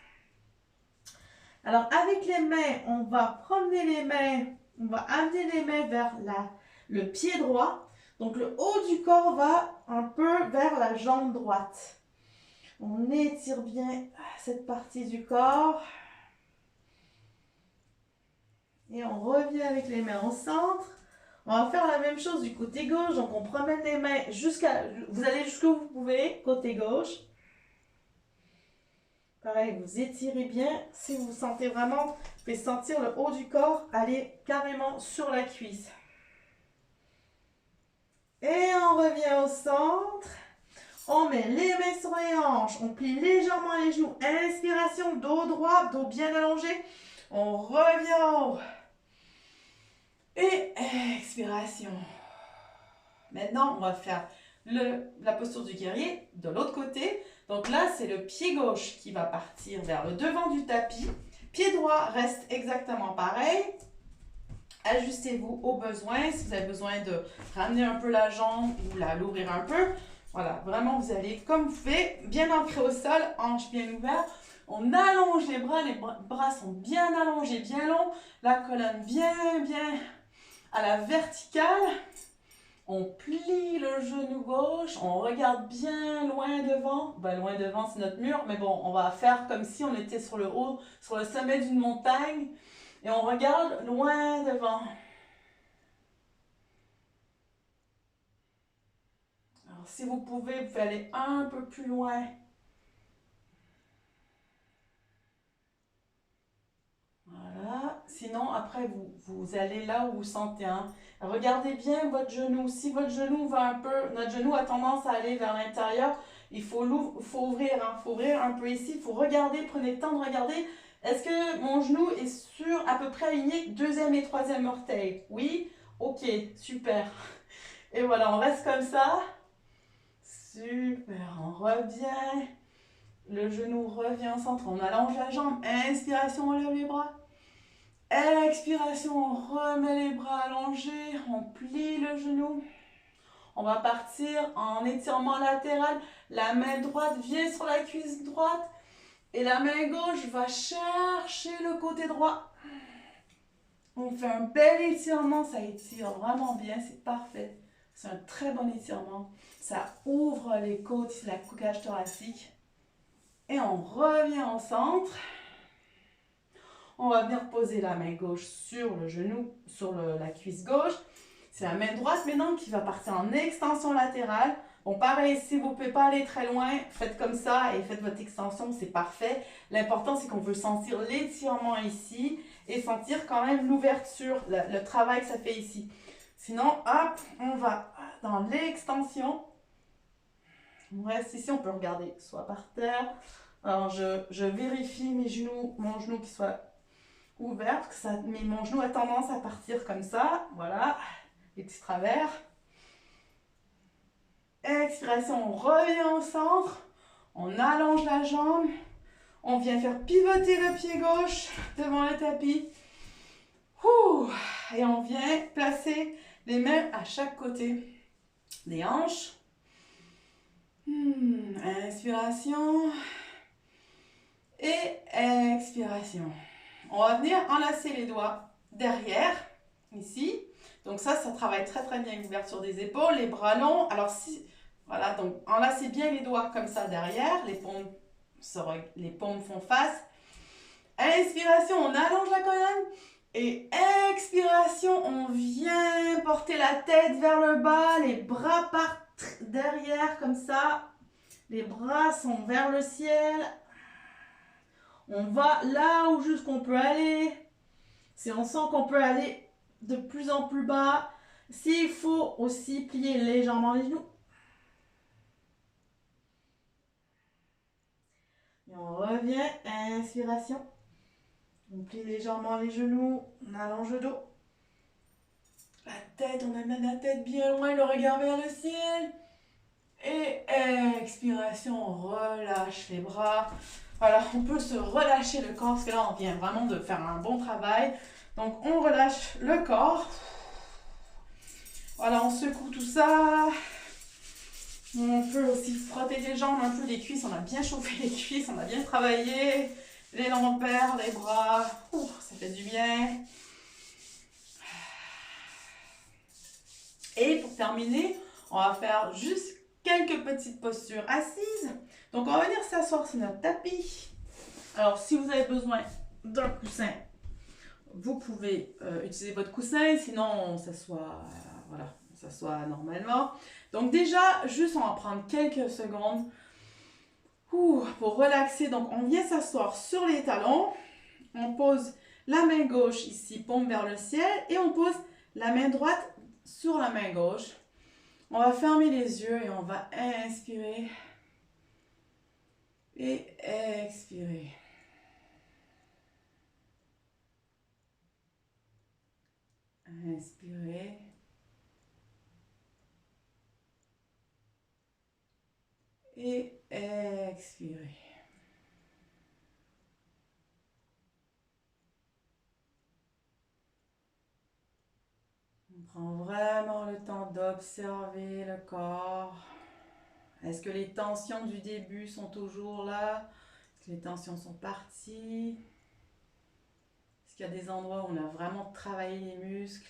Alors avec les mains, on va promener les mains, on va amener les mains vers le pied droit. Donc le haut du corps va un peu vers la jambe droite. On étire bien cette partie du corps. Et on revient avec les mains au centre. On va faire la même chose du côté gauche. Donc on promène les mains vous allez jusqu'où vous pouvez, côté gauche. Pareil, vous étirez bien. Si vous sentez vraiment, vous pouvez sentir le haut du corps aller carrément sur la cuisse. Et on revient au centre. On met les mains sur les hanches. On plie légèrement les genoux. Inspiration, dos droit, dos bien allongé. On revient en haut. Et expiration. Maintenant, on va faire la posture du guerrier de l'autre côté. Donc là, c'est le pied gauche qui va partir vers le devant du tapis. Pied droit reste exactement pareil. Ajustez-vous au besoin. Si vous avez besoin de ramener un peu la jambe ou l'ouvrir un peu. Voilà, vraiment, vous allez comme vous pouvez, bien ancré au sol, hanches bien ouvertes. On allonge les bras sont bien allongés, bien longs. La colonne bien à la verticale. On plie le genou gauche, on regarde bien loin devant. Ben, loin devant, c'est notre mur, mais bon, on va faire comme si on était sur le haut, sur le sommet d'une montagne. Et on regarde loin devant. Alors, si vous pouvez aller un peu plus loin. Sinon, après, vous allez là où vous sentez. Hein. Regardez bien votre genou. Si votre genou va un peu, notre genou a tendance à aller vers l'intérieur, faut ouvrir. Hein. Faut ouvrir un peu ici. Il faut regarder, prenez le temps de regarder. Est-ce que mon genou est sur à peu près aligné deuxième et troisième orteil? Oui? Ok, super. Et voilà, on reste comme ça. Super, on revient. Le genou revient au centre, on allonge la jambe. Inspiration, on lève les bras. Expiration, on remet les bras allongés, on plie le genou. On va partir en étirement latéral. La main droite vient sur la cuisse droite et la main gauche va chercher le côté droit. On fait un bel étirement, ça étire vraiment bien, c'est parfait. C'est un très bon étirement. Ça ouvre les côtes, la cage thoracique. Et on revient au centre. On va venir poser la main gauche sur le genou, sur la cuisse gauche. C'est la main droite maintenant qui va partir en extension latérale. Bon, pareil, si vous ne pouvez pas aller très loin, faites comme ça et faites votre extension, c'est parfait. L'important, c'est qu'on veut sentir l'étirement ici et sentir quand même l'ouverture, le travail que ça fait ici. Sinon, hop, on va dans l'extension. On reste ici, on peut regarder soit par terre. Alors, je vérifie mon genou qui soit ouvert, parce que mais mon genou a tendance à partir comme ça. Voilà, les petits travers. Expiration, on revient au centre. On allonge la jambe. On vient faire pivoter le pied gauche devant le tapis. Ouh, et on vient placer les mains à chaque côté des hanches. Inspiration. Et expiration. On va venir enlacer les doigts derrière, ici. Donc ça travaille très très bien l'ouverture des épaules, les bras longs. Alors voilà, donc enlacez bien les doigts comme ça derrière, les paumes font face. Inspiration, on allonge la colonne. Et expiration, on vient porter la tête vers le bas, les bras partent derrière comme ça. Les bras sont vers le ciel. On va là où jusqu'on peut aller. Si on sent qu'on peut aller de plus en plus bas, s'il faut aussi plier légèrement les genoux. Et on revient, inspiration. On plie légèrement les genoux, on allonge le dos. La tête, on amène la tête bien loin, le regard vers le ciel. Et expiration, on relâche les bras. Voilà, on peut se relâcher le corps, parce que là, on vient vraiment de faire un bon travail. Donc, on relâche le corps. Voilà, on secoue tout ça. On peut aussi frotter les jambes, un peu les cuisses. On a bien chauffé les cuisses, on a bien travaillé. Les lombaires, les bras. Ouh, ça fait du bien. Et pour terminer, on va faire juste quelques petites postures assises. Donc, on va venir s'asseoir sur notre tapis. Alors, si vous avez besoin d'un coussin, vous pouvez utiliser votre coussin. Sinon, on s'assoit, voilà, on s'assoit normalement. Donc, déjà, juste on va prendre quelques secondes pour relaxer. Donc, on vient s'asseoir sur les talons. On pose la main gauche ici, paume vers le ciel. Et on pose la main droite sur la main gauche. On va fermer les yeux et on va inspirer et expirer. Inspirer. Et expirer. On prend vraiment le temps d'observer le corps. Est-ce que les tensions du début sont toujours là? Est-ce que les tensions sont parties? Est-ce qu'il y a des endroits où on a vraiment travaillé les muscles?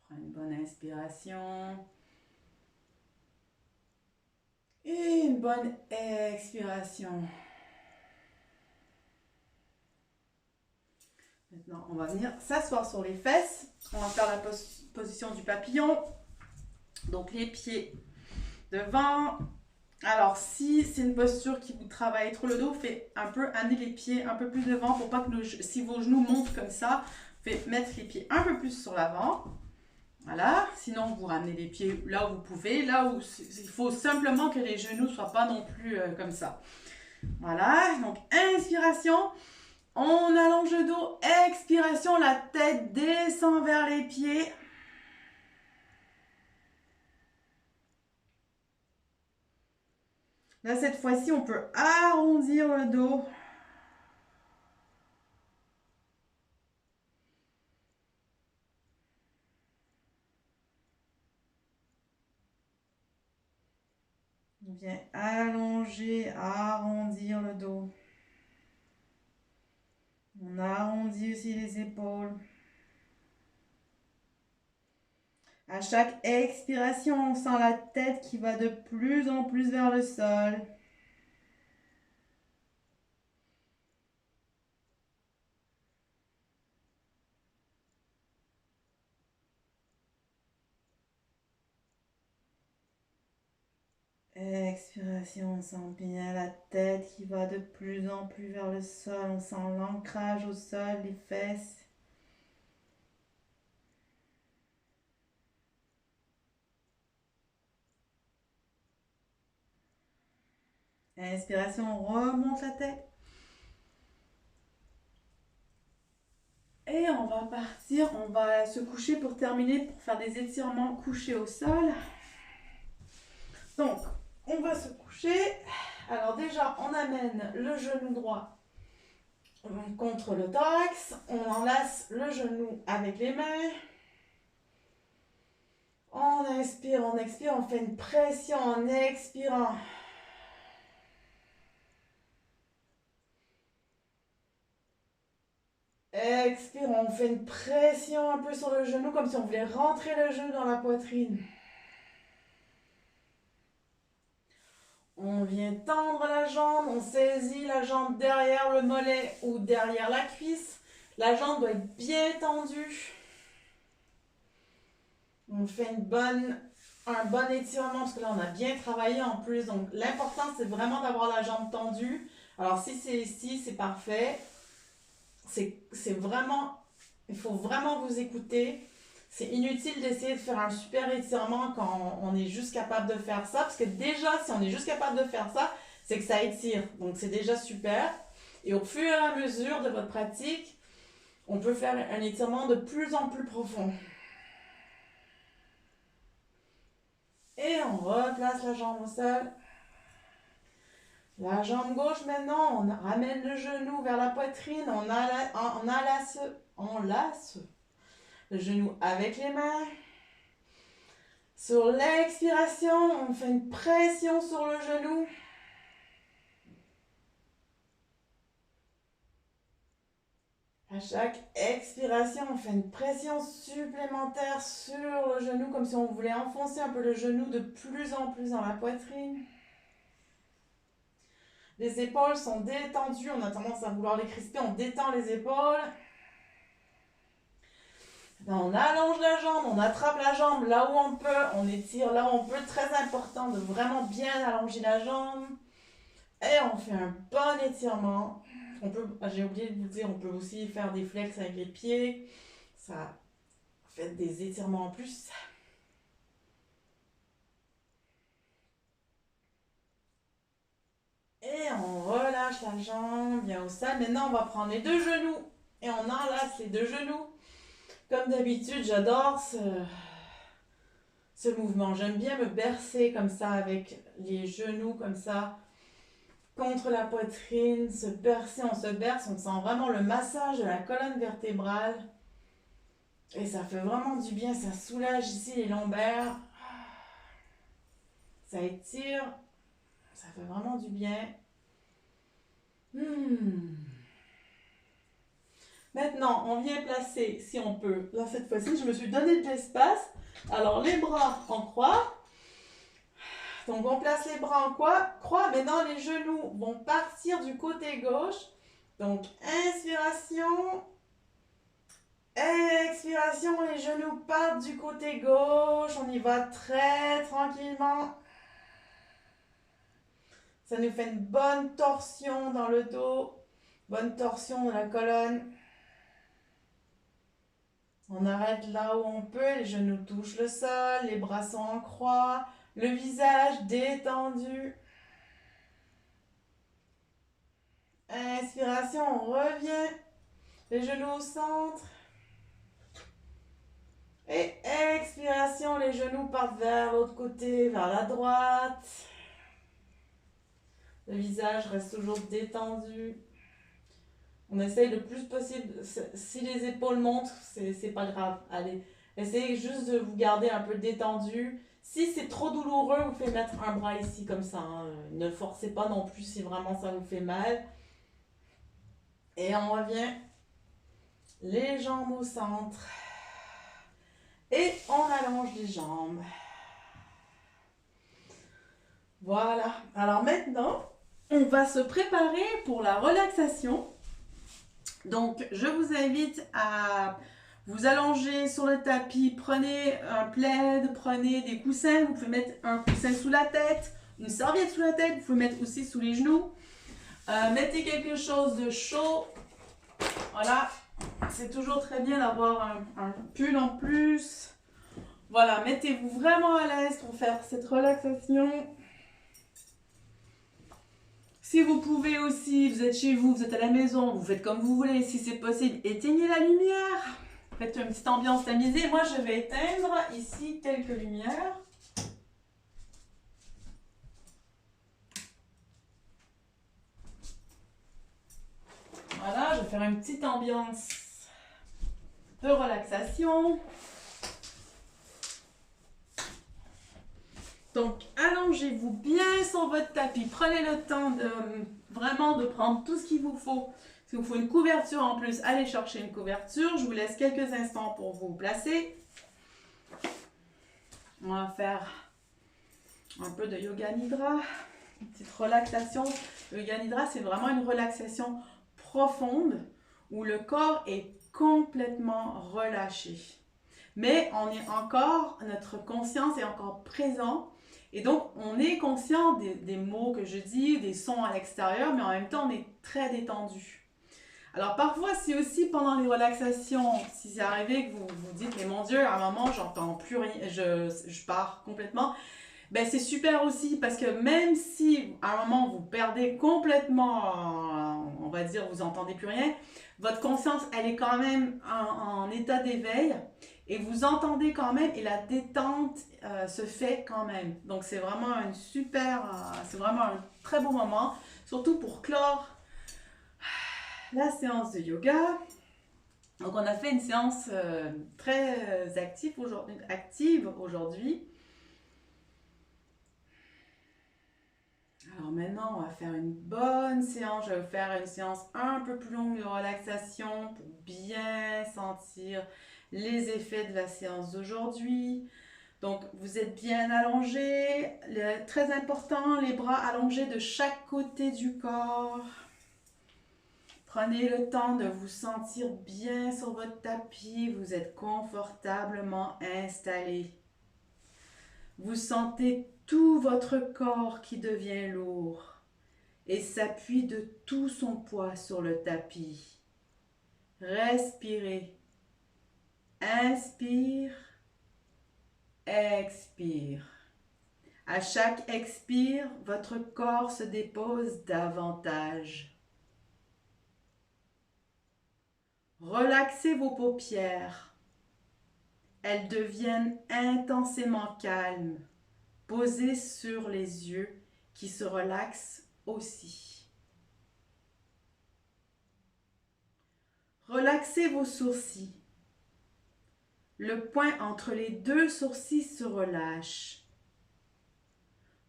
Prends une bonne inspiration. Et une bonne expiration. Maintenant, on va venir s'asseoir sur les fesses. On va faire la position du papillon. Donc, les pieds devant. Alors, si c'est une posture qui vous travaille trop le dos, faites un peu amener les pieds un peu plus devant pour pas que si vos genoux montent comme ça, faites mettre les pieds un peu plus sur l'avant. Voilà. Sinon, vous ramenez les pieds là où vous pouvez. Là où il faut simplement que les genoux ne soient pas non plus comme ça. Voilà. Donc, inspiration. On allonge le dos. Expiration. La tête descend vers les pieds. Là, cette fois-ci, on peut arrondir le dos. On vient allonger, arrondir le dos. On arrondit aussi les épaules. À chaque expiration, on sent la tête qui va de plus en plus vers le sol. Expiration, on sent bien la tête qui va de plus en plus vers le sol. On sent l'ancrage au sol, les fesses. Inspiration, on remonte la tête. Et on va partir, on va se coucher pour terminer, pour faire des étirements couchés au sol. Donc, on va se coucher. Alors déjà, on amène le genou droit contre le thorax. On enlace le genou avec les mains. On inspire, on expire, on fait une pression en expirant. Expire, on fait une pression un peu sur le genou, comme si on voulait rentrer le genou dans la poitrine. On vient tendre la jambe, on saisit la jambe derrière le mollet ou derrière la cuisse. La jambe doit être bien tendue. On fait un bon étirement parce que là on a bien travaillé en plus. Donc l'important c'est vraiment d'avoir la jambe tendue. Alors si c'est ici, c'est parfait. C'est vraiment, il faut vraiment vous écouter. C'est inutile d'essayer de faire un super étirement quand on est juste capable de faire ça. Parce que déjà, si on est juste capable de faire ça, c'est que ça étire. Donc c'est déjà super. Et au fur et à mesure de votre pratique, on peut faire un étirement de plus en plus profond. Et on replace la jambe au sol. La jambe gauche maintenant, on ramène le genou vers la poitrine, on lace le genou avec les mains. Sur l'expiration, on fait une pression sur le genou. À chaque expiration, on fait une pression supplémentaire sur le genou, comme si on voulait enfoncer un peu le genou de plus en plus dans la poitrine. Les épaules sont détendues, on a tendance à vouloir les crisper, on détend les épaules. Là, on allonge la jambe, on attrape la jambe là où on peut, on étire là où on peut. Très important de vraiment bien allonger la jambe. Et on fait un bon étirement. J'ai oublié de vous dire, on peut aussi faire des flex avec les pieds. Ça fait des étirements en plus. Et on relâche la jambe, bien au sol. Maintenant, on va prendre les deux genoux et on enlace les deux genoux. Comme d'habitude, j'adore ce mouvement. J'aime bien me bercer comme ça avec les genoux comme ça contre la poitrine, se bercer, on se berce, on sent vraiment le massage de la colonne vertébrale. Et ça fait vraiment du bien, ça soulage ici les lombaires. Ça étire, ça fait vraiment du bien. Maintenant, on vient placer, si on peut, là cette fois-ci, je me suis donné de l'espace. Alors les bras en croix. Donc on place les bras en croix. Maintenant les genoux vont partir du côté gauche. Donc inspiration. Expiration, les genoux partent du côté gauche. On y va très tranquillement. Ça nous fait une bonne torsion dans le dos, bonne torsion dans la colonne. On arrête là où on peut, les genoux touchent le sol, les bras sont en croix, le visage détendu. Inspiration, on revient, les genoux au centre. Et expiration, les genoux partent vers l'autre côté, vers la droite. Le visage reste toujours détendu. On essaye le plus possible. Si les épaules montent, c'est pas grave. Allez, essayez juste de vous garder un peu détendu. Si c'est trop douloureux, vous pouvez mettre un bras ici comme ça. Hein. Ne forcez pas non plus si vraiment ça vous fait mal. Et on revient. Les jambes au centre. Et on allonge les jambes. Voilà. Alors maintenant, on va se préparer pour la relaxation. Donc, je vous invite à vous allonger sur le tapis. Prenez un plaid, prenez des coussins. Vous pouvez mettre un coussin sous la tête, une serviette sous la tête. Vous pouvez mettre aussi sous les genoux. Mettez quelque chose de chaud. Voilà. C'est toujours très bien d'avoir un pull en plus. Voilà. Mettez-vous vraiment à l'aise pour faire cette relaxation. Si vous pouvez aussi, vous êtes chez vous, vous êtes à la maison, vous faites comme vous voulez. Si c'est possible, éteignez la lumière. Faites une petite ambiance tamisée. Moi, je vais éteindre ici quelques lumières. Voilà, je vais faire une petite ambiance de relaxation. Donc, allongez-vous bien sur votre tapis. Prenez le temps de vraiment de prendre tout ce qu'il vous faut. Si vous faut une couverture en plus, allez chercher une couverture. Je vous laisse quelques instants pour vous placer. On va faire un peu de yoga nidra, une petite relaxation. Le yoga nidra, c'est vraiment une relaxation profonde où le corps est complètement relâché. Mais on est encore, notre conscience est encore présente. Et donc, on est conscient des mots que je dis, des sons à l'extérieur, mais en même temps, on est très détendu. Alors, parfois, c'est aussi pendant les relaxations, si c'est arrivé que vous vous dites, mais mon Dieu, à un moment, j'entends plus rien, je pars complètement. Ben, c'est super aussi parce que même si à un moment vous perdez complètement, on va dire, vous entendez plus rien, votre conscience, elle est quand même en état d'éveil et vous entendez quand même et la détente se fait quand même. Donc c'est vraiment c'est vraiment un très beau moment, surtout pour clore la séance de yoga. Donc on a fait une séance très active aujourd'hui. Alors maintenant, on va faire une bonne séance. Je vais vous faire une séance un peu plus longue de relaxation pour bien sentir les effets de la séance d'aujourd'hui. Donc, vous êtes bien allongé. Très important, les bras allongés de chaque côté du corps. Prenez le temps de vous sentir bien sur votre tapis. Vous êtes confortablement installé. Vous sentez tout votre corps qui devient lourd et s'appuie de tout son poids sur le tapis. Respirez. Inspire. Expire. À chaque expire, votre corps se dépose davantage. Relaxez vos paupières. Elles deviennent intensément calmes, posées sur les yeux qui se relaxent aussi. Relaxez vos sourcils. Le point entre les deux sourcils se relâche.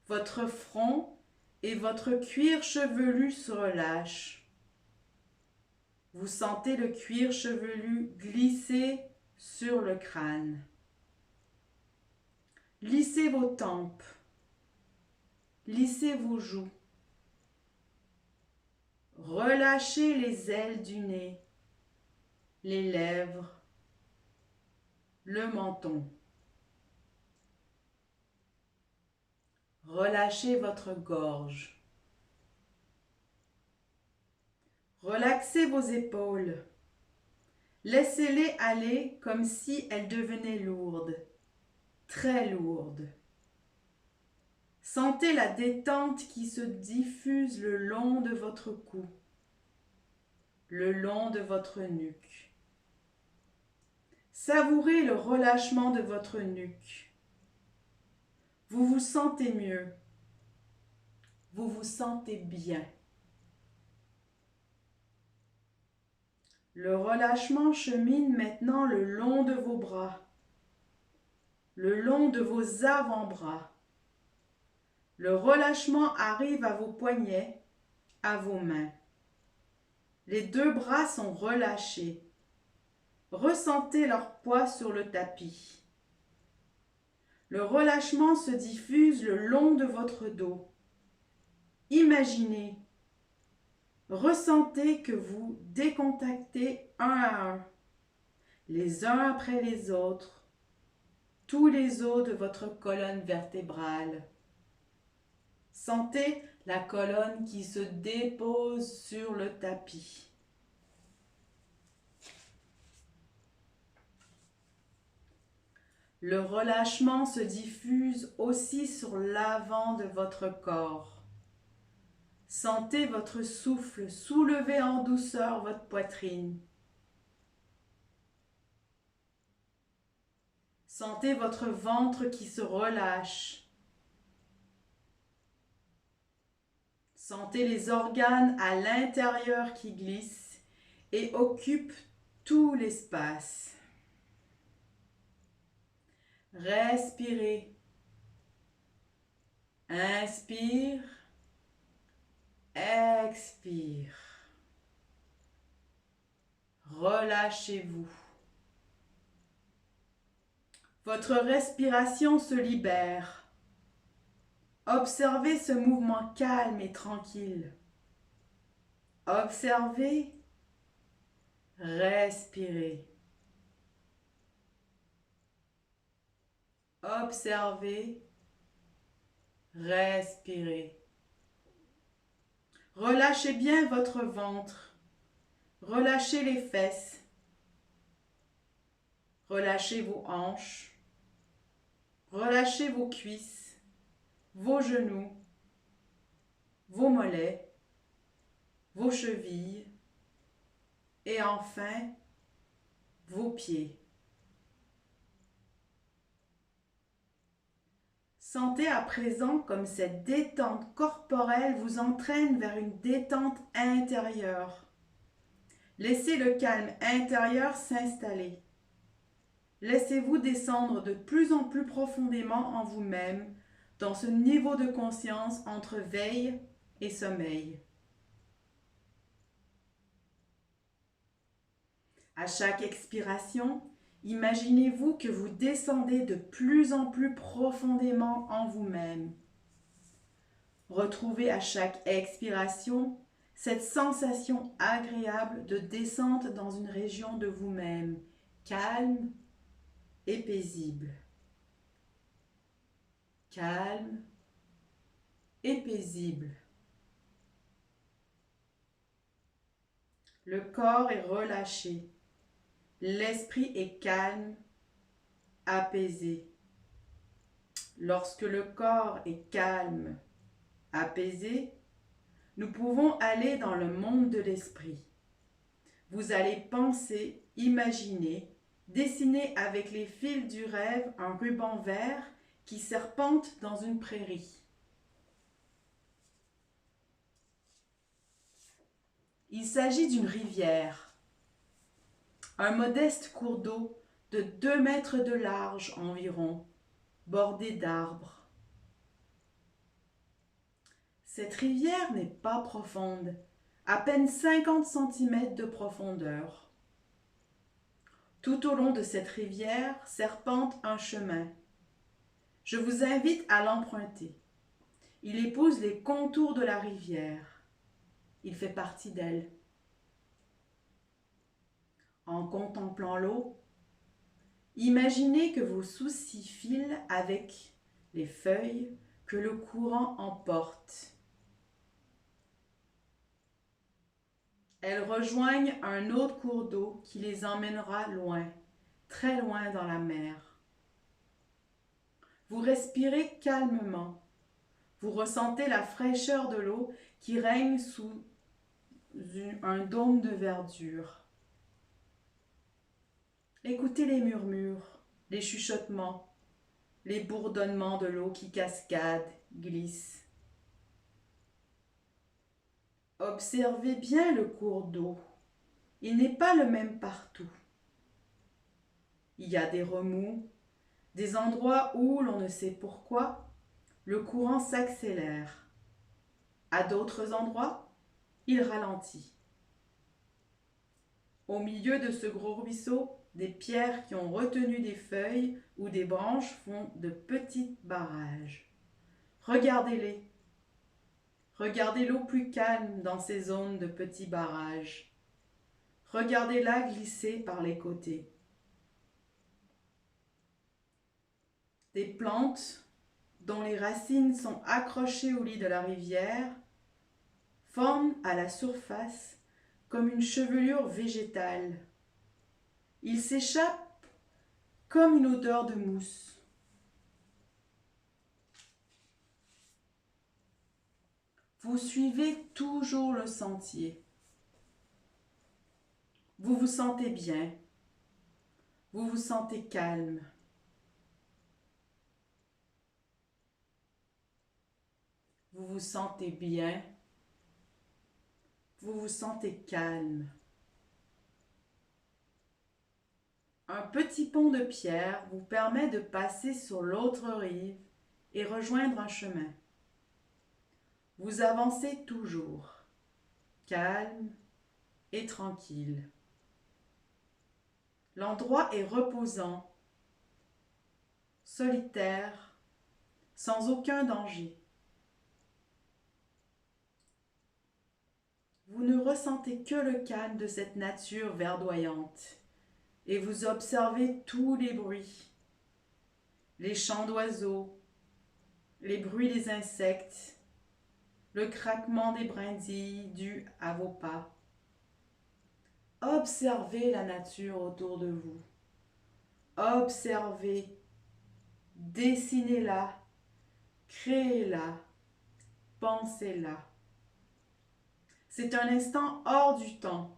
Votre front et votre cuir chevelu se relâchent. Vous sentez le cuir chevelu glisser sur le crâne. Lissez vos tempes. Lissez vos joues. Relâchez les ailes du nez, les lèvres, le menton. Relâchez votre gorge. Relaxez vos épaules. Laissez-les aller comme si elles devenaient lourdes, très lourdes. Sentez la détente qui se diffuse le long de votre cou, le long de votre nuque. Savourez le relâchement de votre nuque. Vous vous sentez mieux. Vous vous sentez bien. Le relâchement chemine maintenant le long de vos bras, le long de vos avant-bras. Le relâchement arrive à vos poignets, à vos mains. Les deux bras sont relâchés. Ressentez leur poids sur le tapis. Le relâchement se diffuse le long de votre dos. Imaginez, ressentez que vous décontractez un à un, les uns après les autres, tous les os de votre colonne vertébrale. Sentez la colonne qui se dépose sur le tapis. Le relâchement se diffuse aussi sur l'avant de votre corps. Sentez votre souffle soulever en douceur votre poitrine. Sentez votre ventre qui se relâche. Sentez les organes à l'intérieur qui glissent et occupent tout l'espace. Respirez. Inspire. Expire. Relâchez-vous. Votre respiration se libère. Observez ce mouvement calme et tranquille. Observez. Respirez. Observez. Respirez. Relâchez bien votre ventre. Relâchez les fesses. Relâchez vos hanches. Relâchez vos cuisses, vos genoux, vos mollets, vos chevilles et enfin vos pieds. Sentez à présent comme cette détente corporelle vous entraîne vers une détente intérieure. Laissez le calme intérieur s'installer. Laissez-vous descendre de plus en plus profondément en vous-même dans ce niveau de conscience entre veille et sommeil. À chaque expiration, imaginez-vous que vous descendez de plus en plus profondément en vous-même. Retrouvez à chaque expiration cette sensation agréable de descente dans une région de vous-même, calme et paisible. Calme et paisible. Le corps est relâché. L'esprit est calme, apaisé. Lorsque le corps est calme, apaisé, nous pouvons aller dans le monde de l'esprit. Vous allez penser, imaginer, dessiner avec les fils du rêve un ruban vert qui serpente dans une prairie. Il s'agit d'une rivière, un modeste cours d'eau de 2 mètres de large environ, bordé d'arbres. Cette rivière n'est pas profonde, à peine 50 cm de profondeur. Tout au long de cette rivière serpente un chemin. Je vous invite à l'emprunter. Il épouse les contours de la rivière. Il fait partie d'elle. En contemplant l'eau, Imaginez que vos soucis filent avec les feuilles que le courant emporte. Elles rejoignent un autre cours d'eau qui les emmènera loin, très loin dans la mer. Vous respirez calmement. Vous ressentez la fraîcheur de l'eau qui règne sous un dôme de verdure. Écoutez les murmures, les chuchotements, les bourdonnements de l'eau qui cascade, glisse. Observez bien le cours d'eau. Il n'est pas le même partout. Il y a des remous, des endroits où, l'on ne sait pourquoi, le courant s'accélère. À d'autres endroits, il ralentit. Au milieu de ce gros ruisseau, des pierres qui ont retenu des feuilles ou des branches font de petits barrages. Regardez-les. Regardez l'eau plus calme dans ces zones de petits barrages. Regardez-la glisser par les côtés. Des plantes dont les racines sont accrochées au lit de la rivière forment à la surface comme une chevelure végétale. Il s'échappe comme une odeur de mousse. Vous suivez toujours le sentier. Vous vous sentez bien. Vous vous sentez calme. Vous vous sentez bien. Vous vous sentez calme. Un petit pont de pierre vous permet de passer sur l'autre rive et rejoindre un chemin. Vous avancez toujours, calme et tranquille. L'endroit est reposant, solitaire, sans aucun danger. Vous ne ressentez que le calme de cette nature verdoyante et vous observez tous les bruits, les chants d'oiseaux, les bruits des insectes, le craquement des brindilles dus à vos pas. Observez la nature autour de vous. Observez, dessinez-la, créez-la, pensez-la. C'est un instant hors du temps,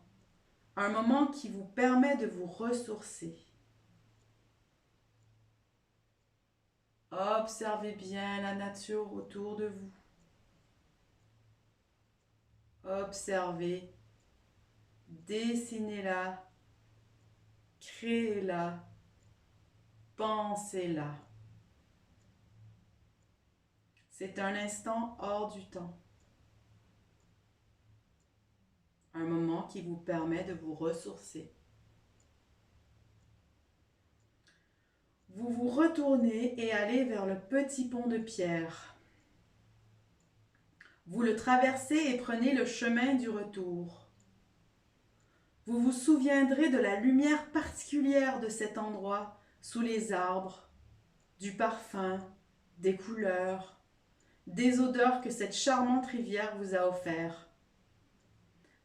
un moment qui vous permet de vous ressourcer. Observez bien la nature autour de vous. Observez, dessinez-la, créez-la, pensez-la. C'est un instant hors du temps. Un moment qui vous permet de vous ressourcer. Vous vous retournez et allez vers le petit pont de pierre. Vous le traversez et prenez le chemin du retour. Vous vous souviendrez de la lumière particulière de cet endroit, sous les arbres, du parfum, des couleurs, des odeurs que cette charmante rivière vous a offert.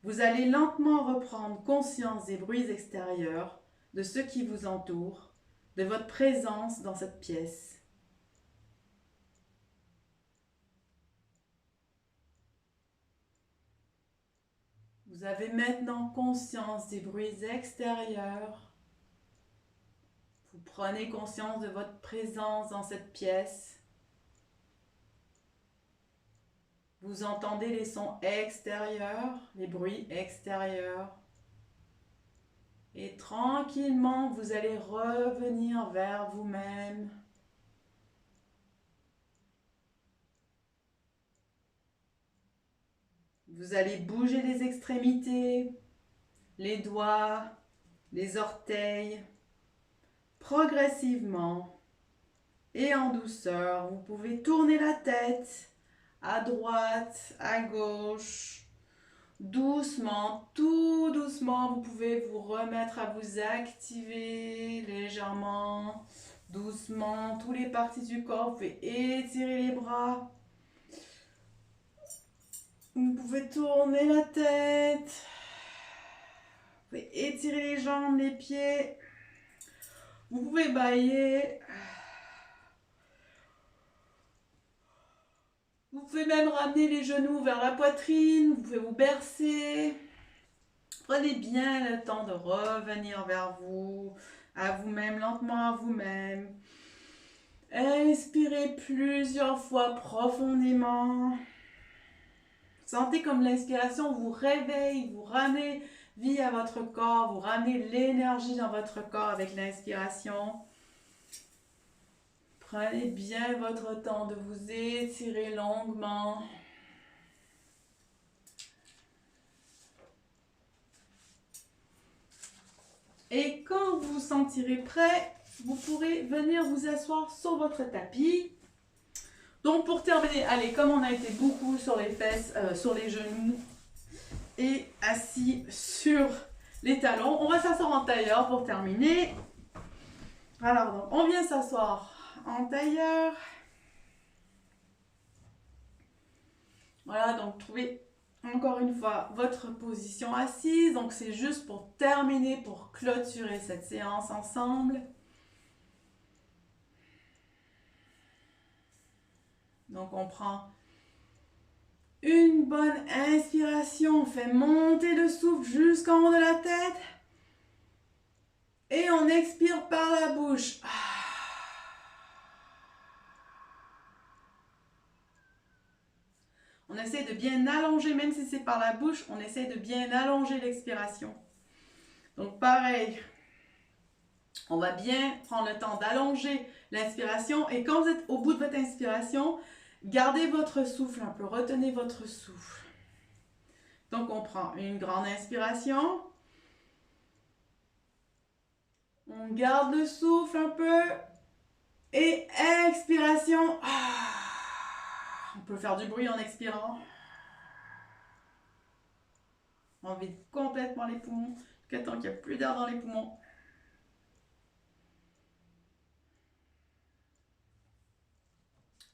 Vous allez lentement reprendre conscience des bruits extérieurs, de ce qui vous entoure, de votre présence dans cette pièce. Vous avez maintenant conscience des bruits extérieurs. Vous prenez conscience de votre présence dans cette pièce. Vous entendez les sons extérieurs, les bruits extérieurs. Et tranquillement, vous allez revenir vers vous-même. Vous allez bouger les extrémités, les doigts, les orteils. Progressivement et en douceur, vous pouvez tourner la tête à droite, à gauche, Doucement, tout doucement, vous pouvez vous remettre à vous activer légèrement, doucement, toutes les parties du corps. Vous pouvez étirer les bras. Vous pouvez tourner la tête. Vous pouvez étirer les jambes, les pieds. Vous pouvez bâiller. Vous pouvez même ramener les genoux vers la poitrine. Vous pouvez vous bercer. Prenez bien le temps de revenir vers vous, à vous-même, lentement à vous-même. Inspirez plusieurs fois profondément. Sentez comme l'inspiration vous réveille, vous ramenez vie à votre corps, vous ramenez l'énergie dans votre corps avec l'inspiration. Prenez bien votre temps de vous étirer longuement. Et quand vous vous sentirez prêt, vous pourrez venir vous asseoir sur votre tapis. Donc pour terminer, allez, comme on a été beaucoup sur les fesses, sur les genoux et assis sur les talons, on va s'asseoir en tailleur pour terminer. Alors donc, on vient s'asseoir en tailleur. Voilà, donc trouvez encore une fois votre position assise. Donc c'est juste pour terminer, pour clôturer cette séance ensemble. Donc on prend une bonne inspiration, on fait monter le souffle jusqu'en haut de la tête. Et on expire par la bouche. On essaie de bien allonger, même si c'est par la bouche, on essaie de bien allonger l'expiration. Donc pareil, on va bien prendre le temps d'allonger l'inspiration. Et quand vous êtes au bout de votre inspiration, gardez votre souffle un peu, retenez votre souffle. Donc on prend une grande inspiration. On garde le souffle un peu. Et expiration. On peut faire du bruit en expirant. On vide complètement les poumons, jusqu'à temps qu'il n'y a plus d'air dans les poumons.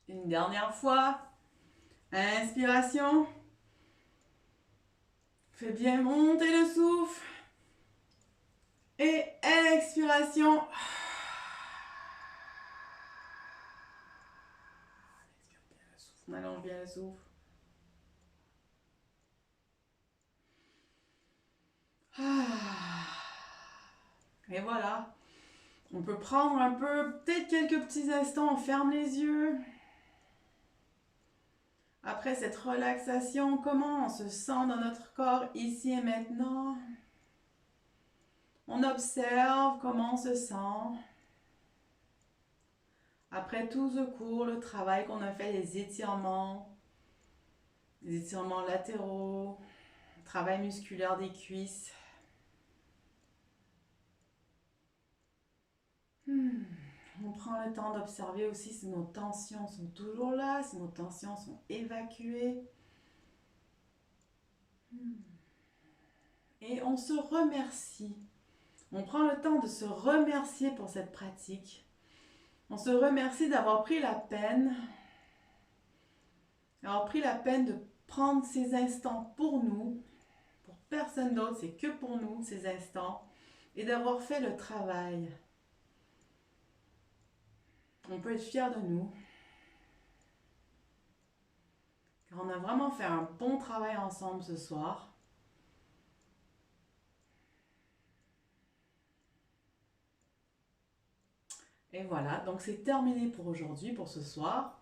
Une dernière fois. Inspiration. Fais bien monter le souffle. Et expiration. On allonge bien le souffle. Et voilà. On peut prendre un peu, peut-être quelques petits instants, on ferme les yeux. Après cette relaxation, comment on se sent dans notre corps ici et maintenant? On observe comment on se sent. Après tout ce cours, le travail qu'on a fait, les étirements latéraux, le travail musculaire des cuisses. On prend le temps d'observer aussi si nos tensions sont toujours là, si nos tensions sont évacuées. Et on se remercie. On prend le temps de se remercier pour cette pratique. On se remercie d'avoir pris la peine, de prendre ces instants pour nous, pour personne d'autre, c'est que pour nous ces instants, et d'avoir fait le travail. On peut être fier de nous, car on a vraiment fait un bon travail ensemble ce soir. Et voilà, donc c'est terminé pour aujourd'hui, pour ce soir.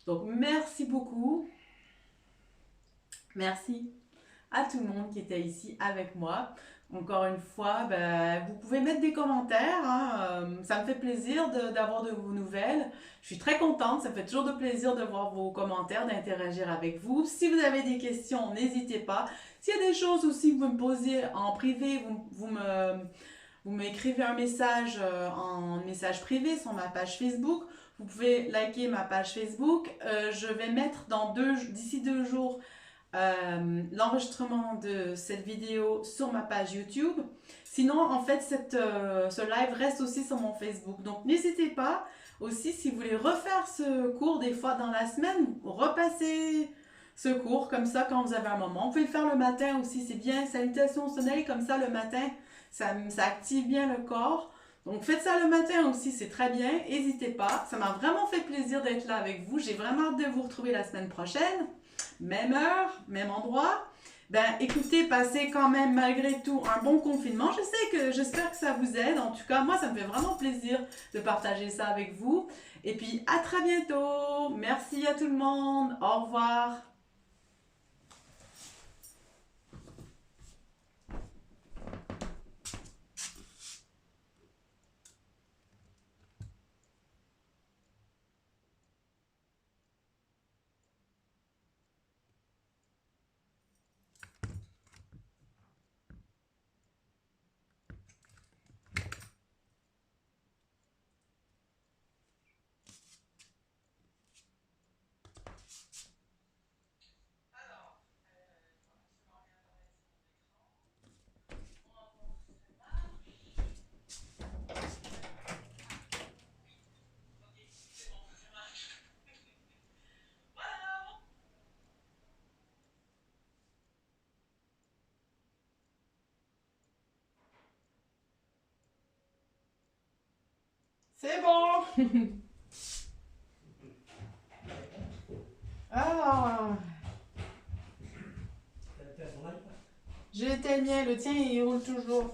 Donc merci beaucoup. Merci à tout le monde qui était ici avec moi. Encore une fois, vous pouvez mettre des commentaires, hein, ça me fait plaisir d'avoir de vos nouvelles. Je suis très contente, ça me fait toujours de plaisir de voir vos commentaires, d'interagir avec vous. Si vous avez des questions, n'hésitez pas. S'il y a des choses aussi que vous me posez en privé, vous m'écrivez un message en message privé sur ma page Facebook. Vous pouvez liker ma page Facebook. Je vais mettre d'ici 2 jours l'enregistrement de cette vidéo sur ma page YouTube. Sinon, en fait, ce live reste aussi sur mon Facebook. Donc, n'hésitez pas aussi, si vous voulez refaire ce cours des fois dans la semaine, repassez ce cours comme ça quand vous avez un moment. Vous pouvez le faire le matin aussi, c'est bien. Salutations au soleil, comme ça le matin, ça active bien le corps. Donc faites ça le matin aussi, c'est très bien. N'hésitez pas. Ça m'a vraiment fait plaisir d'être là avec vous. J'ai vraiment hâte de vous retrouver la semaine prochaine. Même heure, même endroit. Ben écoutez, passez quand même malgré tout un bon confinement. J'espère que ça vous aide. En tout cas, moi, ça me fait vraiment plaisir de partager ça avec vous. Et puis à très bientôt. Merci à tout le monde. Au revoir. C'est bon. Ah, j'ai été le mien, le tien il roule toujours.